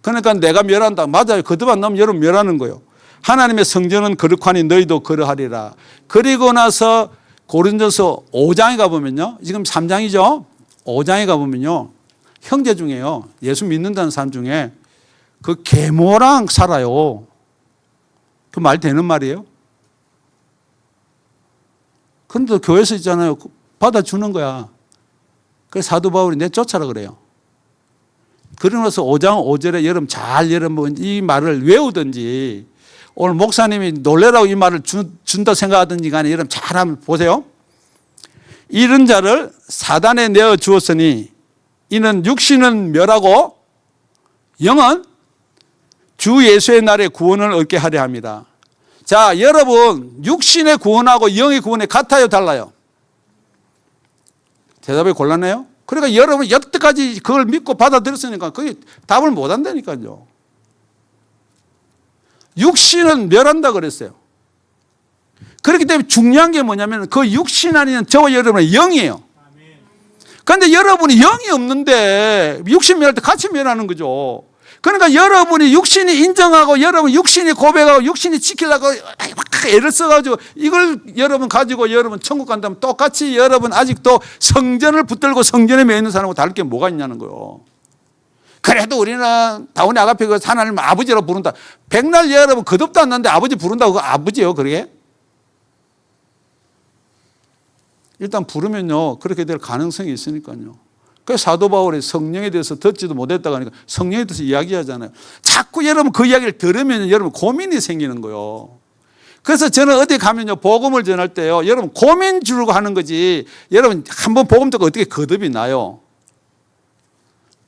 [SPEAKER 5] 그러니까 내가 멸한다. 맞아요. 거듭 안 나면 여러분 멸하는 거예요. 하나님의 성전은 거룩하니 너희도 그러하리라. 그리고 나서 고린도서 5장에 가보면요, 지금 3장이죠. 5장에 가보면요, 형제 중에요, 예수 믿는다는 사람 중에 그 계모랑 살아요. 그 말 되는 말이에요? 그런데 교회에서 있잖아요, 받아주는 거야. 그래서 사도 바울이 내쫓아라 그래요. 그러면서 5장 5절에 여러분 잘 여러분 이 말을 외우든지, 오늘 목사님이 놀래라고 이 말을 준다 생각하든지 간에 여러분 잘 한번 보세요. 이런 자를 사단에 내어 주었으니 이는 육신은 멸하고 영은 주 예수의 날에 구원을 얻게 하려 합니다. 자, 여러분 육신의 구원하고 영의 구원이 같아요, 달라요? 대답이 곤란해요? 그러니까 여러분 여태까지 그걸 믿고 받아들였으니까 그게 답을 못 한다니까요. 육신은 멸한다 그랬어요. 그렇기 때문에 중요한 게 뭐냐면 그 육신 아니면 저와 여러분의 영이에요. 그런데 여러분이 영이 없는데 육신 멸할 때 같이 멸하는 거죠. 그러니까 여러분이 육신이 인정하고 여러분 육신이 고백하고 육신이 지키려고 애를 써가지고 이걸 여러분 가지고 여러분 천국 간다면 똑같이 여러분 아직도 성전을 붙들고 성전에 매 있는 사람하고 다를 게 뭐가 있냐는 거예요. 그래도 우리는 다운의 아가페 그 하나님 아버지라고 부른다. 백날 여러분 거듭도 안 났는데 아버지 부른다고 그거 아버지예요, 그러게? 일단 부르면요 그렇게 될 가능성이 있으니까요. 그래서 사도 바울이 성령에 대해서 듣지도 못했다고 하니까 성령에 대해서 이야기하잖아요. 자꾸 여러분 그 이야기를 들으면 여러분 고민이 생기는 거예요. 그래서 저는 어디 가면요 복음을 전할 때요 여러분 고민 주려고 하는 거지, 여러분 한번 복음 듣고 어떻게 거듭이 나요?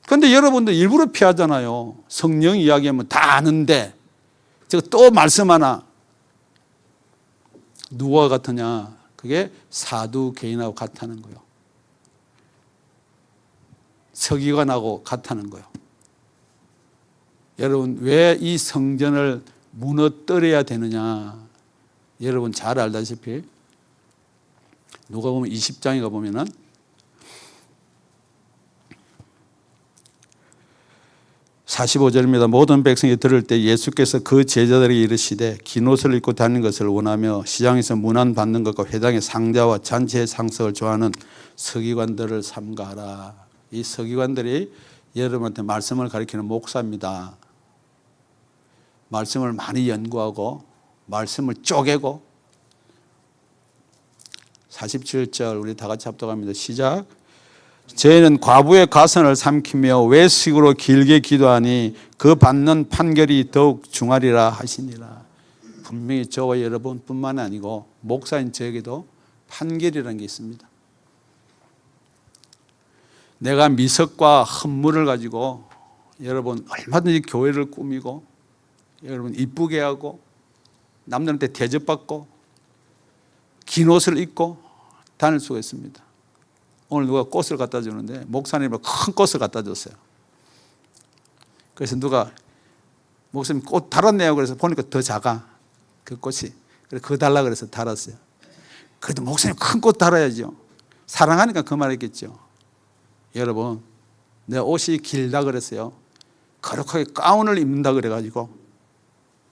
[SPEAKER 5] 그런데 여러분들 일부러 피하잖아요. 성령 이야기하면 다 아는데 제가 또 말씀 하나. 누구와 같으냐? 그게 사두개인하고 같다는 거예요. 서기관하고 같다는 거예요. 여러분 왜 이 성전을 무너뜨려야 되느냐? 여러분 잘 알다시피 누가복음 20장에 가보면은 (45절입니다) 모든 백성이 들을 때 예수께서 그 제자들에게 이르시되 긴 옷을 입고 다니는 것을 원하며 시장에서 문안 받는 것과 회당의 상자와 잔치의 상석을 좋아하는 서기관들을 삼가하라. 이 서기관들이 여러분한테 말씀을 가리키는 목사입니다. 말씀을 많이 연구하고 말씀을 쪼개고 47절 우리 다 같이 합독합니다. 시작. 저희는 과부의 가선을 삼키며 외식으로 길게 기도하니 그 받는 판결이 더욱 중하리라 하시니라. 분명히 저와 여러분뿐만 아니고 목사인 저에게도 판결이라는 게 있습니다. 내가 미석과 헌물을 가지고 여러분 얼마든지 교회를 꾸미고 여러분 이쁘게 하고 남들한테 대접받고 긴 옷을 입고 다닐 수가 있습니다. 오늘 누가 꽃을 갖다 주는데 목사님이 큰 꽃을 갖다 줬어요. 그래서 누가 목사님 꽃 달았네요. 그래서 보니까 더 작아 그 꽃이. 그래서 그거 달라 그래서 달았어요. 그래도 목사님 큰 꽃 달아야죠. 사랑하니까 그 말했겠죠. 여러분 내 옷이 길다 그랬어요. 거룩하게 가운을 입는다 그래가지고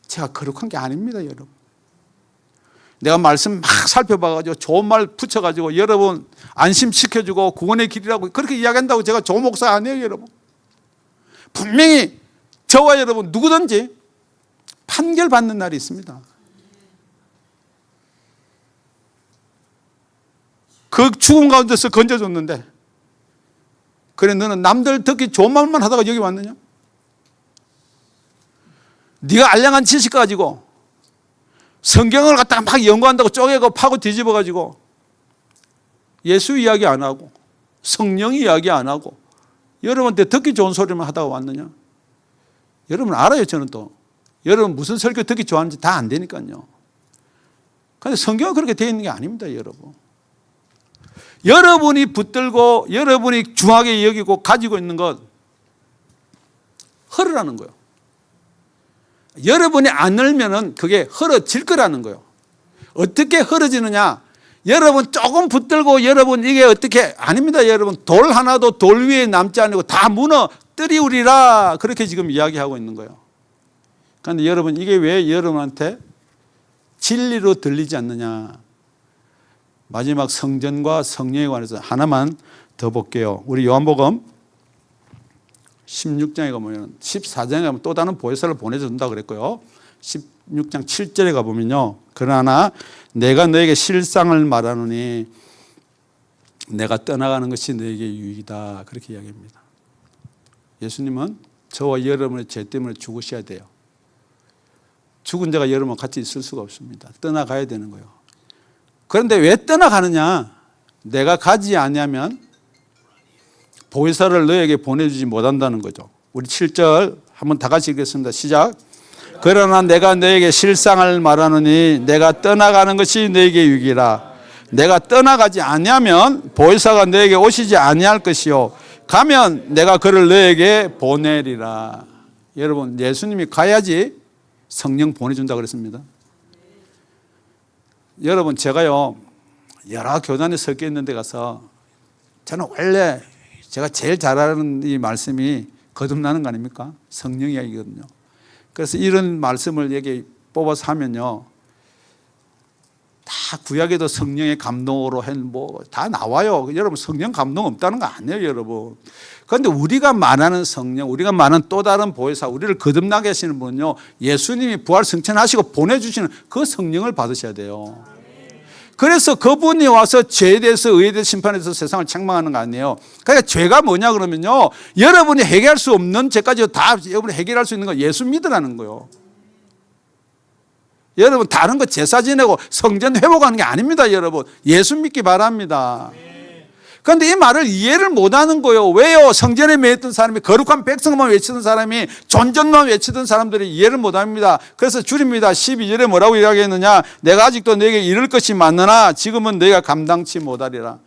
[SPEAKER 5] 제가 거룩한 게 아닙니다. 여러분 내가 말씀 막 살펴봐가지고 좋은 말 붙여가지고 여러분 안심시켜주고 구원의 길이라고 그렇게 이야기한다고 제가 좋은 목사 아니에요. 여러분 분명히 저와 여러분 누구든지 판결받는 날이 있습니다. 그 죽음 가운데서 건져줬는데 그래 너는 남들 듣기 좋은 말만 하다가 여기 왔느냐? 네가 알량한 지식 가지고 성경을 갖다가 막 연구한다고 쪼개고 파고 뒤집어 가지고 예수 이야기 안 하고 성령 이야기 안 하고 여러분한테 듣기 좋은 소리만 하다가 왔느냐? 여러분 알아요. 저는 또 여러분 무슨 설교 듣기 좋아하는지 다 안 되니까요. 그런데 성경은 그렇게 되어 있는 게 아닙니다. 여러분 여러분이 붙들고 여러분이 중하게 여기고 가지고 있는 것 흐르라는 거예요. 여러분이 안 열면은 그게 흐러질 거라는 거예요. 어떻게 흐러지느냐? 여러분 조금 붙들고 여러분 이게 어떻게 아닙니다. 여러분 돌 하나도 돌 위에 남지 않고 다 무너뜨리우리라 그렇게 지금 이야기하고 있는 거예요. 그런데 여러분 이게 왜 여러분한테 진리로 들리지 않느냐? 마지막 성전과 성령에 관해서 하나만 더 볼게요. 우리 요한복음 16장에 가보면 14장에 가면 또 다른 보혜사를 보내준다 그랬고요. 16장 7절에 가보면요. 그러나 내가 너에게 실상을 말하노니 내가 떠나가는 것이 너에게 유익이다. 그렇게 이야기합니다. 예수님은 저와 여러분의 죄 때문에 죽으셔야 돼요. 죽은 자가 여러분 같이 있을 수가 없습니다. 떠나가야 되는 거예요. 그런데 왜 떠나가느냐? 내가 가지 않으면 보혜사를 너에게 보내주지 못한다는 거죠. 우리 7절 한번 다 같이 읽겠습니다. 시작. 그러나 내가 너에게 실상을 말하노니 내가 떠나가는 것이 너에게 유익이라. 내가 떠나가지 아니하면 보혜사가 너에게 오시지 아니할 것이요 가면 내가 그를 너에게 보내리라. 여러분 예수님이 가야지 성령 보내준다 그랬습니다. 여러분 제가요 여러 교단에 섞여 있는 데 가서 저는 원래 제가 제일 잘하는 이 말씀이 거듭나는 거 아닙니까? 성령 이야기거든요. 그래서 이런 말씀을 여기 뽑아서 하면요 다 구약에도 성령의 감동으로 뭐 다 나와요. 여러분 성령 감동 없다는 거 아니에요. 여러분 그런데 우리가 말하는 성령, 우리가 말하는 또 다른 보혜사, 우리를 거듭나게 하시는 분은요 예수님이 부활 승천하시고 보내주시는 그 성령을 받으셔야 돼요. 그래서 그분이 와서 죄에 대해서 의에 대해서 심판에 대해서 세상을 책망하는 거 아니에요. 그러니까 죄가 뭐냐 그러면요 여러분이 해결할 수 없는 죄까지 다 여러분이 해결할 수 있는 거 예수 믿으라는 거예요. 여러분 다른 거 제사 지내고 성전 회복하는 게 아닙니다. 여러분 예수 믿기 바랍니다. 그런데 이 말을 이해를 못하는 거예요. 왜요? 성전에 매였던 사람이, 거룩한 백성만 외치던 사람이, 존전만 외치던 사람들이 이해를 못합니다. 그래서 줄입니다. 12절에 뭐라고 이야기했느냐? 내가 아직도 너에게 이를 것이 많으나 지금은 너희가 감당치 못하리라.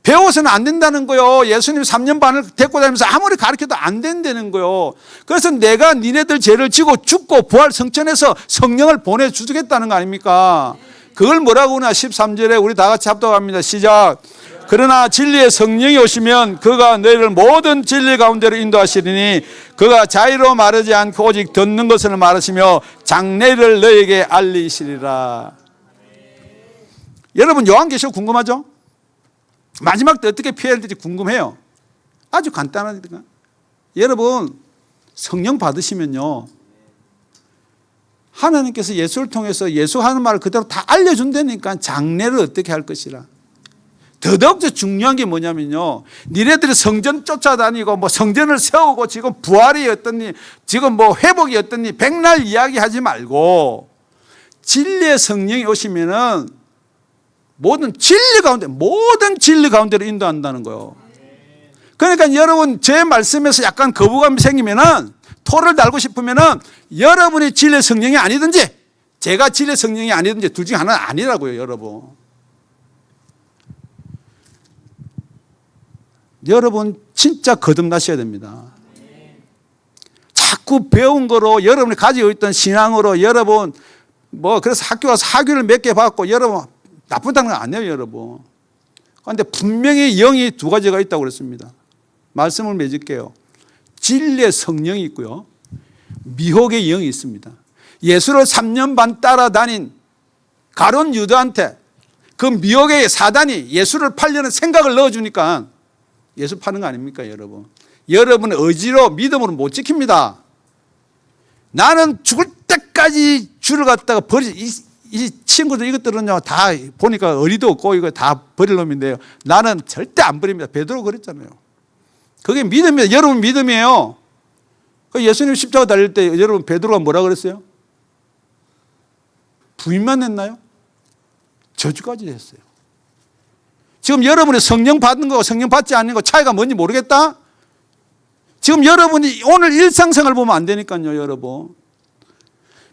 [SPEAKER 5] 배워서는 안 된다는 거예요. 예수님 3년 반을 데리고 다니면서 아무리 가르쳐도 안 된다는 거예요. 그래서 내가 니네들 죄를 지고 죽고 부활 성천에서 성령을 보내주겠다는 거 아닙니까? 그걸 뭐라고 하나 13절에 우리 다 같이 합독합니다. 시작. 그러나 진리의 성령이 오시면 그가 너희를 모든 진리 가운데로 인도하시리니 그가 자의로 말하지 않고 오직 듣는 것을 말하시며 장래를 너희에게 알리시리라. 여러분 요한계시록 궁금하죠? 마지막 때 어떻게 피해야 될지 궁금해요. 아주 간단하니까. 여러분 성령 받으시면요, 하나님께서 예수를 통해서 예수 하는 말을 그대로 다 알려준다니까. 장래를 어떻게 할 것이라. 더더욱 중요한 게 뭐냐면요, 니네들이 성전 쫓아다니고 뭐 성전을 세우고 지금 부활이 어떠니 지금 뭐 회복이 어떠니 백날 이야기하지 말고 진리의 성령이 오시면은 모든 진리 가운데로 인도한다는 거예요. 그러니까 여러분 제 말씀에서 약간 거부감이 생기면은, 토를 달고 싶으면은 여러분이 진리의 성령이 아니든지 제가 진리의 성령이 아니든지 둘 중에 하나는 아니라고요. 여러분 진짜 거듭나셔야 됩니다. 자꾸 배운 거로 여러분이 가지고 있던 신앙으로 여러분 뭐 그래서 학교 가서 학위를 몇 개 받고 여러분 나쁘다는 건 아니에요, 여러분. 그런데 분명히 영이 두 가지가 있다고 그랬습니다. 말씀을 맺을게요. 진리의 성령이 있고요, 미혹의 영이 있습니다. 예수를 3년 반 따라다닌 가룟 유다한테 그 미혹의 사단이 예수를 팔려는 생각을 넣어주니까 예수 파는 거 아닙니까, 여러분? 여러분의 의지로 믿음으로 못 지킵니다. 나는 죽을 때까지 줄을 갖다가 이 친구들 이것들은요 다 보니까 어리도 없고 이거 다 버릴 놈인데요, 나는 절대 안 버립니다. 베드로 그랬잖아요. 그게 믿음이에요. 여러분 믿음이에요. 예수님 십자가 달릴 때 여러분 베드로가 뭐라 그랬어요? 부인만 했나요? 저주까지 했어요. 지금 여러분이 성령 받는 거고 성령 받지 않는 거 차이가 뭔지 모르겠다? 지금 여러분이 오늘 일상생활 보면 안 되니까요, 여러분.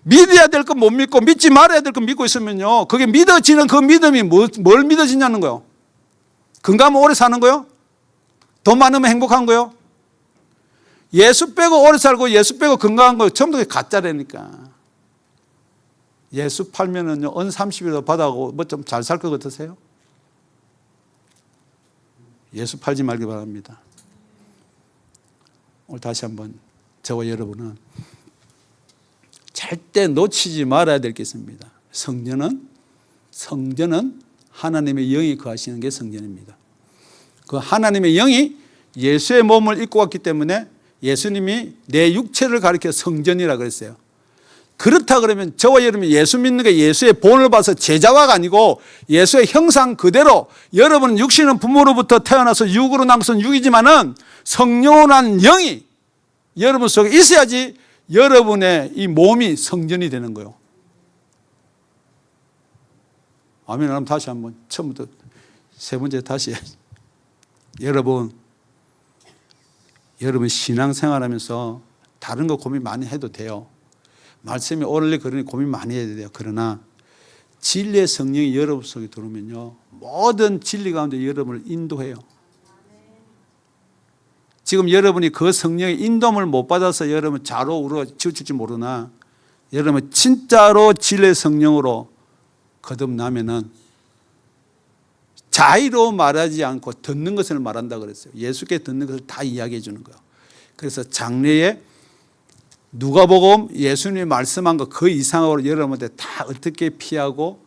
[SPEAKER 5] 믿어야 될 거 못 믿고 믿지 말아야 될 거 믿고 있으면요, 그게 믿어지는 그 믿음이 뭘 믿어지냐는 거요? 건강하면 오래 사는 거요? 돈 많으면 행복한 거요? 예수 빼고 오래 살고 예수 빼고 건강한 거 전부 다 가짜라니까. 예수 팔면은요 은 30이라도 받아고 뭐 좀 잘 살 것 같으세요? 예수 팔지 말기 바랍니다. 오늘 다시 한번 저와 여러분은 절대 놓치지 말아야 될 게 있습니다. 성전은 하나님의 영이 거하시는 게 성전입니다. 그 하나님의 영이 예수의 몸을 입고 왔기 때문에 예수님이 내 육체를 가리켜 성전이라 그랬어요. 그렇다 그러면 저와 여러분이 예수 믿는 게 예수의 본을 봐서 제자화가 아니고 예수의 형상 그대로, 여러분은 육신은 부모로부터 태어나서 육으로 난 것은 육이지만은 성령으로 난 영이 여러분 속에 있어야지 여러분의 이 몸이 성전이 되는 거예요. 아멘. 그럼 다시 한번 처음부터 세 번째 다시 여러분 신앙생활하면서 다른 거 고민 많이 해도 돼요. 말씀이 오를래 그러니 고민 많이 해야 돼요. 그러나 진리의 성령이 여러분 속에 들어오면요 모든 진리 가운데 여러분을 인도해요. 지금 여러분이 그 성령의 인도를 못 받아서 여러분 좌로 우로 치우칠지 모르나, 여러분 진짜로 진리의 성령으로 거듭나면은 자의로 말하지 않고 듣는 것을 말한다 그랬어요. 예수께 듣는 것을 다 이야기해 주는 거예요. 그래서 장래에 누가복음 예수님이 말씀한 거 그 이상으로 여러분한테 다 어떻게 피하고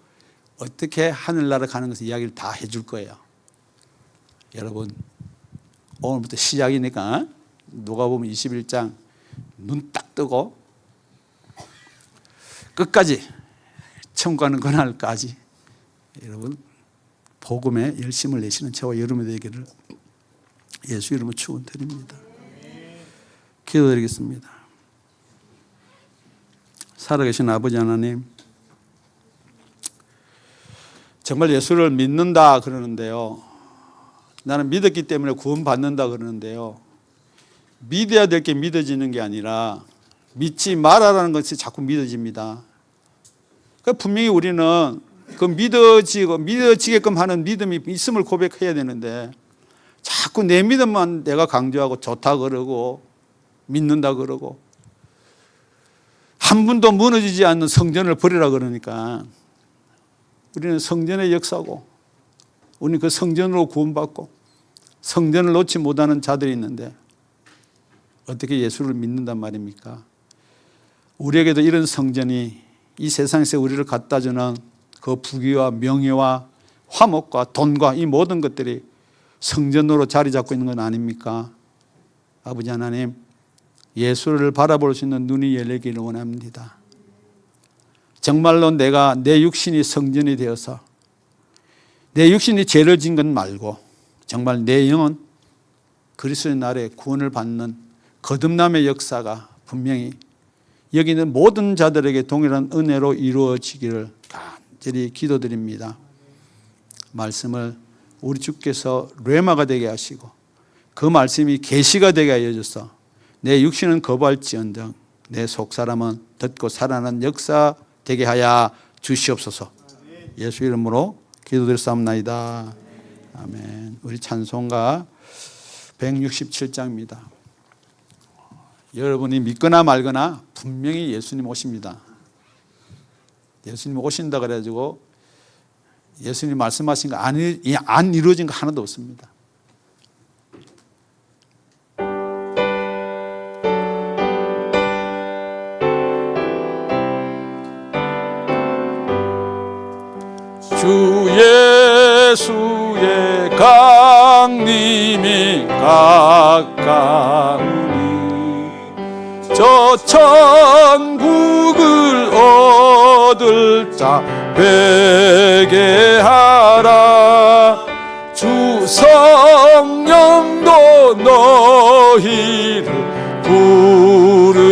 [SPEAKER 5] 어떻게 하늘나라 가는 것을 이야기를 다 해줄 거예요. 여러분 오늘부터 시작이니까 누가복음 21장 눈 딱 뜨고 끝까지 천국 가는 그날까지 여러분 복음에 열심을 내시는 저와 여러분의 되기를 예수 이름으로 축원드립니다. 기도드리겠습니다. 살아계신 아버지 하나님, 정말 예수를 믿는다 그러는데요, 나는 믿었기 때문에 구원받는다 그러는데요. 믿어야 될 게 믿어지는 게 아니라 믿지 말아라는 것이 자꾸 믿어집니다. 분명히 우리는 그 믿어지게끔 하는 믿음이 있음을 고백해야 되는데 자꾸 내 믿음만 내가 강조하고 좋다 그러고 믿는다 그러고 한 번도 무너지지 않는 성전을 버리라 그러니까 우리는 성전의 역사고 우리는 그 성전으로 구원받고 성전을 놓지 못하는 자들이 있는데 어떻게 예수를 믿는단 말입니까? 우리에게도 이런 성전이 이 세상에서 우리를 갖다주는 그 부귀와 명예와 화목과 돈과 이 모든 것들이 성전으로 자리 잡고 있는 건 아닙니까? 아버지 하나님, 예수를 바라볼 수 있는 눈이 열리기를 원합니다. 정말로 내가 내 육신이 성전이 되어서 내 육신이 죄를 지은 건 말고 정말 내 영은 그리스도의 날에 구원을 받는 거듭남의 역사가 분명히 여기 있는 모든 자들에게 동일한 은혜로 이루어지기를 간절히 기도드립니다. 말씀을 우리 주께서 뢰마가 되게 하시고 그 말씀이 계시가 되게 하여 주셔서 내 육신은 거부할지언정 내 속사람은 듣고 살아나는 역사 되게 하여 주시옵소서. 예수 이름으로 기도드렸사옵나이다. 아멘. 우리 찬송가 167장입니다. 여러분이 믿거나 말거나 분명히 예수님 오십니다. 예수님 오신다 그래가지고 예수님 말씀하신 거 안 이루어진 거 하나도 없습니다. 주 예수의 강림이 가까우니 저 천국을 얻을 자 회개하라. 주 성령도 너희를 부르시고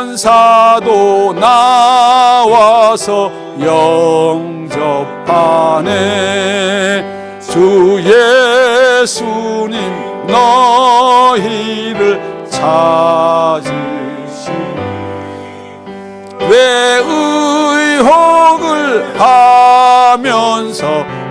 [SPEAKER 5] 천사도 나와서 영접하네. 주 예수님 너희를 찾으시니 왜 의혹을 하면서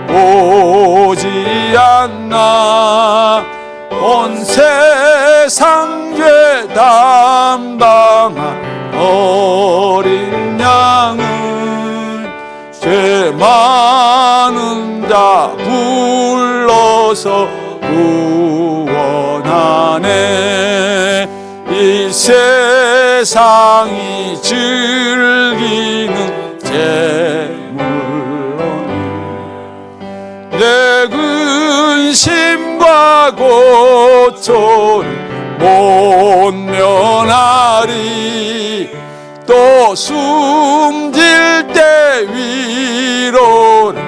[SPEAKER 5] 오지 않나. 온 세상 죄 담당한 어린 양을 죄 많은 자 불러서 구원하네. 이 세상이 즐기는 재물론 내 근심과 고초를 못 면하리. 또 숨질 때 위로를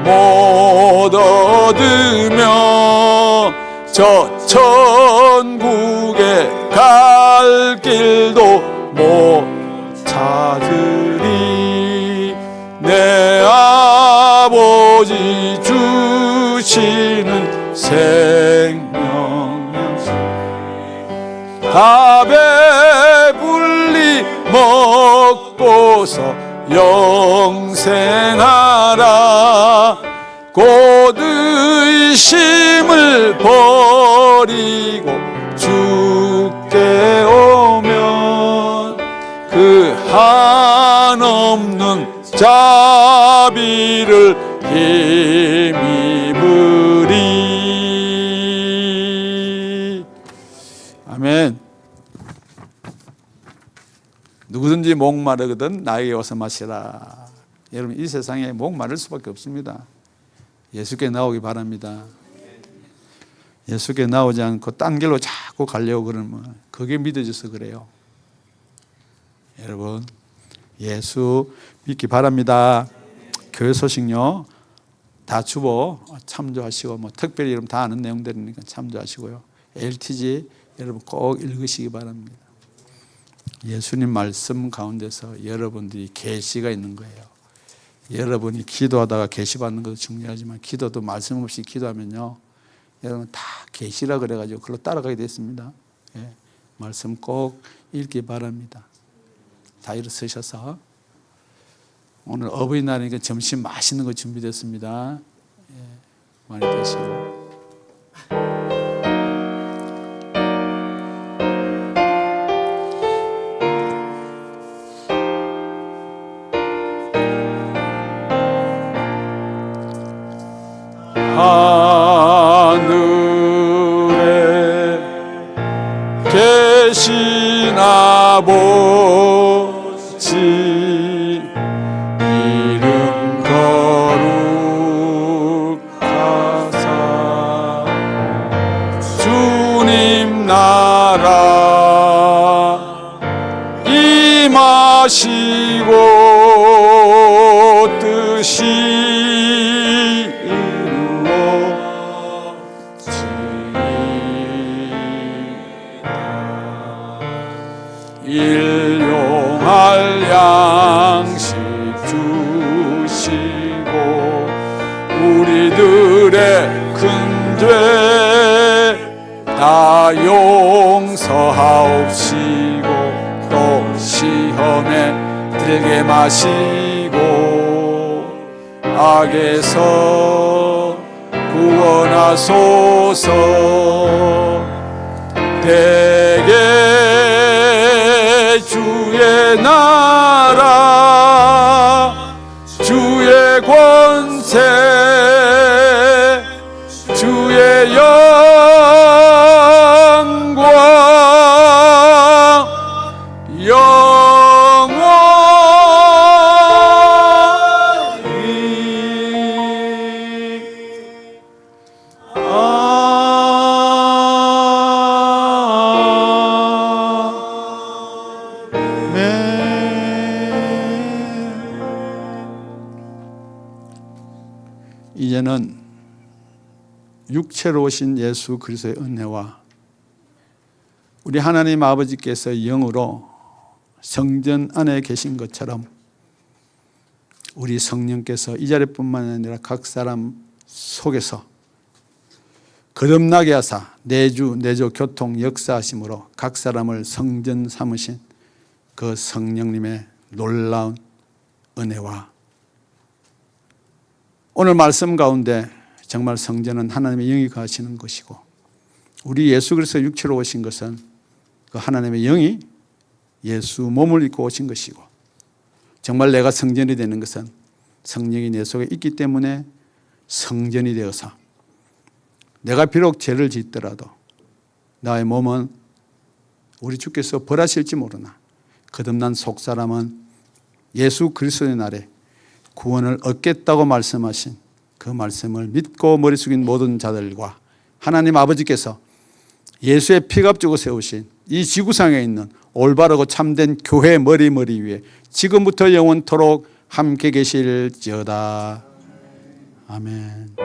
[SPEAKER 5] 못 얻으며 저 천국에 갈 길도 못 찾으리. 내 아버지 주시는 생명연수 다 배불리 먹고서 영생하라. 곧 의심을 버리고 주께 오면 그 한없는 자비를 힘입으리. 아멘. 누구든지 목마르거든 나에게 와서 마시라. 여러분 이 세상에 목마를 수밖에 없습니다. 예수께 나오기 바랍니다. 예수께 나오지 않고 딴 길로 자꾸 가려고 그러면 그게 믿어져서 그래요. 여러분 예수 믿기 바랍니다. 교회 소식요 다 주보 참조하시고 특별히 여러분 다 아는 내용들이니까 참조하시고요. LTG 여러분 꼭 읽으시기 바랍니다. 예수님 말씀 가운데서 여러분들이 계시가 있는 거예요. 여러분이 기도하다가 계시 받는 것도 중요하지만 기도도 말씀 없이 기도하면요, 여러분 다 계시라 그래가지고 그걸로 따라가게 됐습니다. 예, 말씀 꼭 읽기 바랍니다. 다 일어서셔서 오늘 어버이날이니까 점심 맛있는 거 준비됐습니다. 예, 많이 드시고. 하늘에 계신 아버지 이름 거룩하사 주님 나라 임하시고 뜻이 일용할 양식 주시고 우리들의 큰 죄 다 용서하옵시고 또 시험에 들게 마시고 악에서 구원하소서. 대개 주의 나라 주의 권세 주의 영광 영원히 이제는 육체로 오신 예수 그리스도의 은혜와 우리 하나님 아버지께서 영으로 성전 안에 계신 것처럼 우리 성령께서 이 자리뿐만 아니라 각 사람 속에서 거듭나게 하사 내주 교통 역사하심으로 각 사람을 성전 삼으신 그 성령님의 놀라운 은혜와 오늘 말씀 가운데 정말 성전은 하나님의 영이 거하시는 것이고 우리 예수 그리스도 육체로 오신 것은 그 하나님의 영이 예수 몸을 입고 오신 것이고 정말 내가 성전이 되는 것은 성령이 내 속에 있기 때문에 성전이 되어서 내가 비록 죄를 짓더라도 나의 몸은 우리 주께서 벌하실지 모르나 거듭난 속사람은 예수 그리스도의 날에 구원을 얻겠다고 말씀하신 그 말씀을 믿고 머리 숙인 모든 자들과 하나님 아버지께서 예수의 피값 주고 세우신 이 지구상에 있는 올바르고 참된 교회 머리 위에 지금부터 영원토록 함께 계실지어다. 아멘.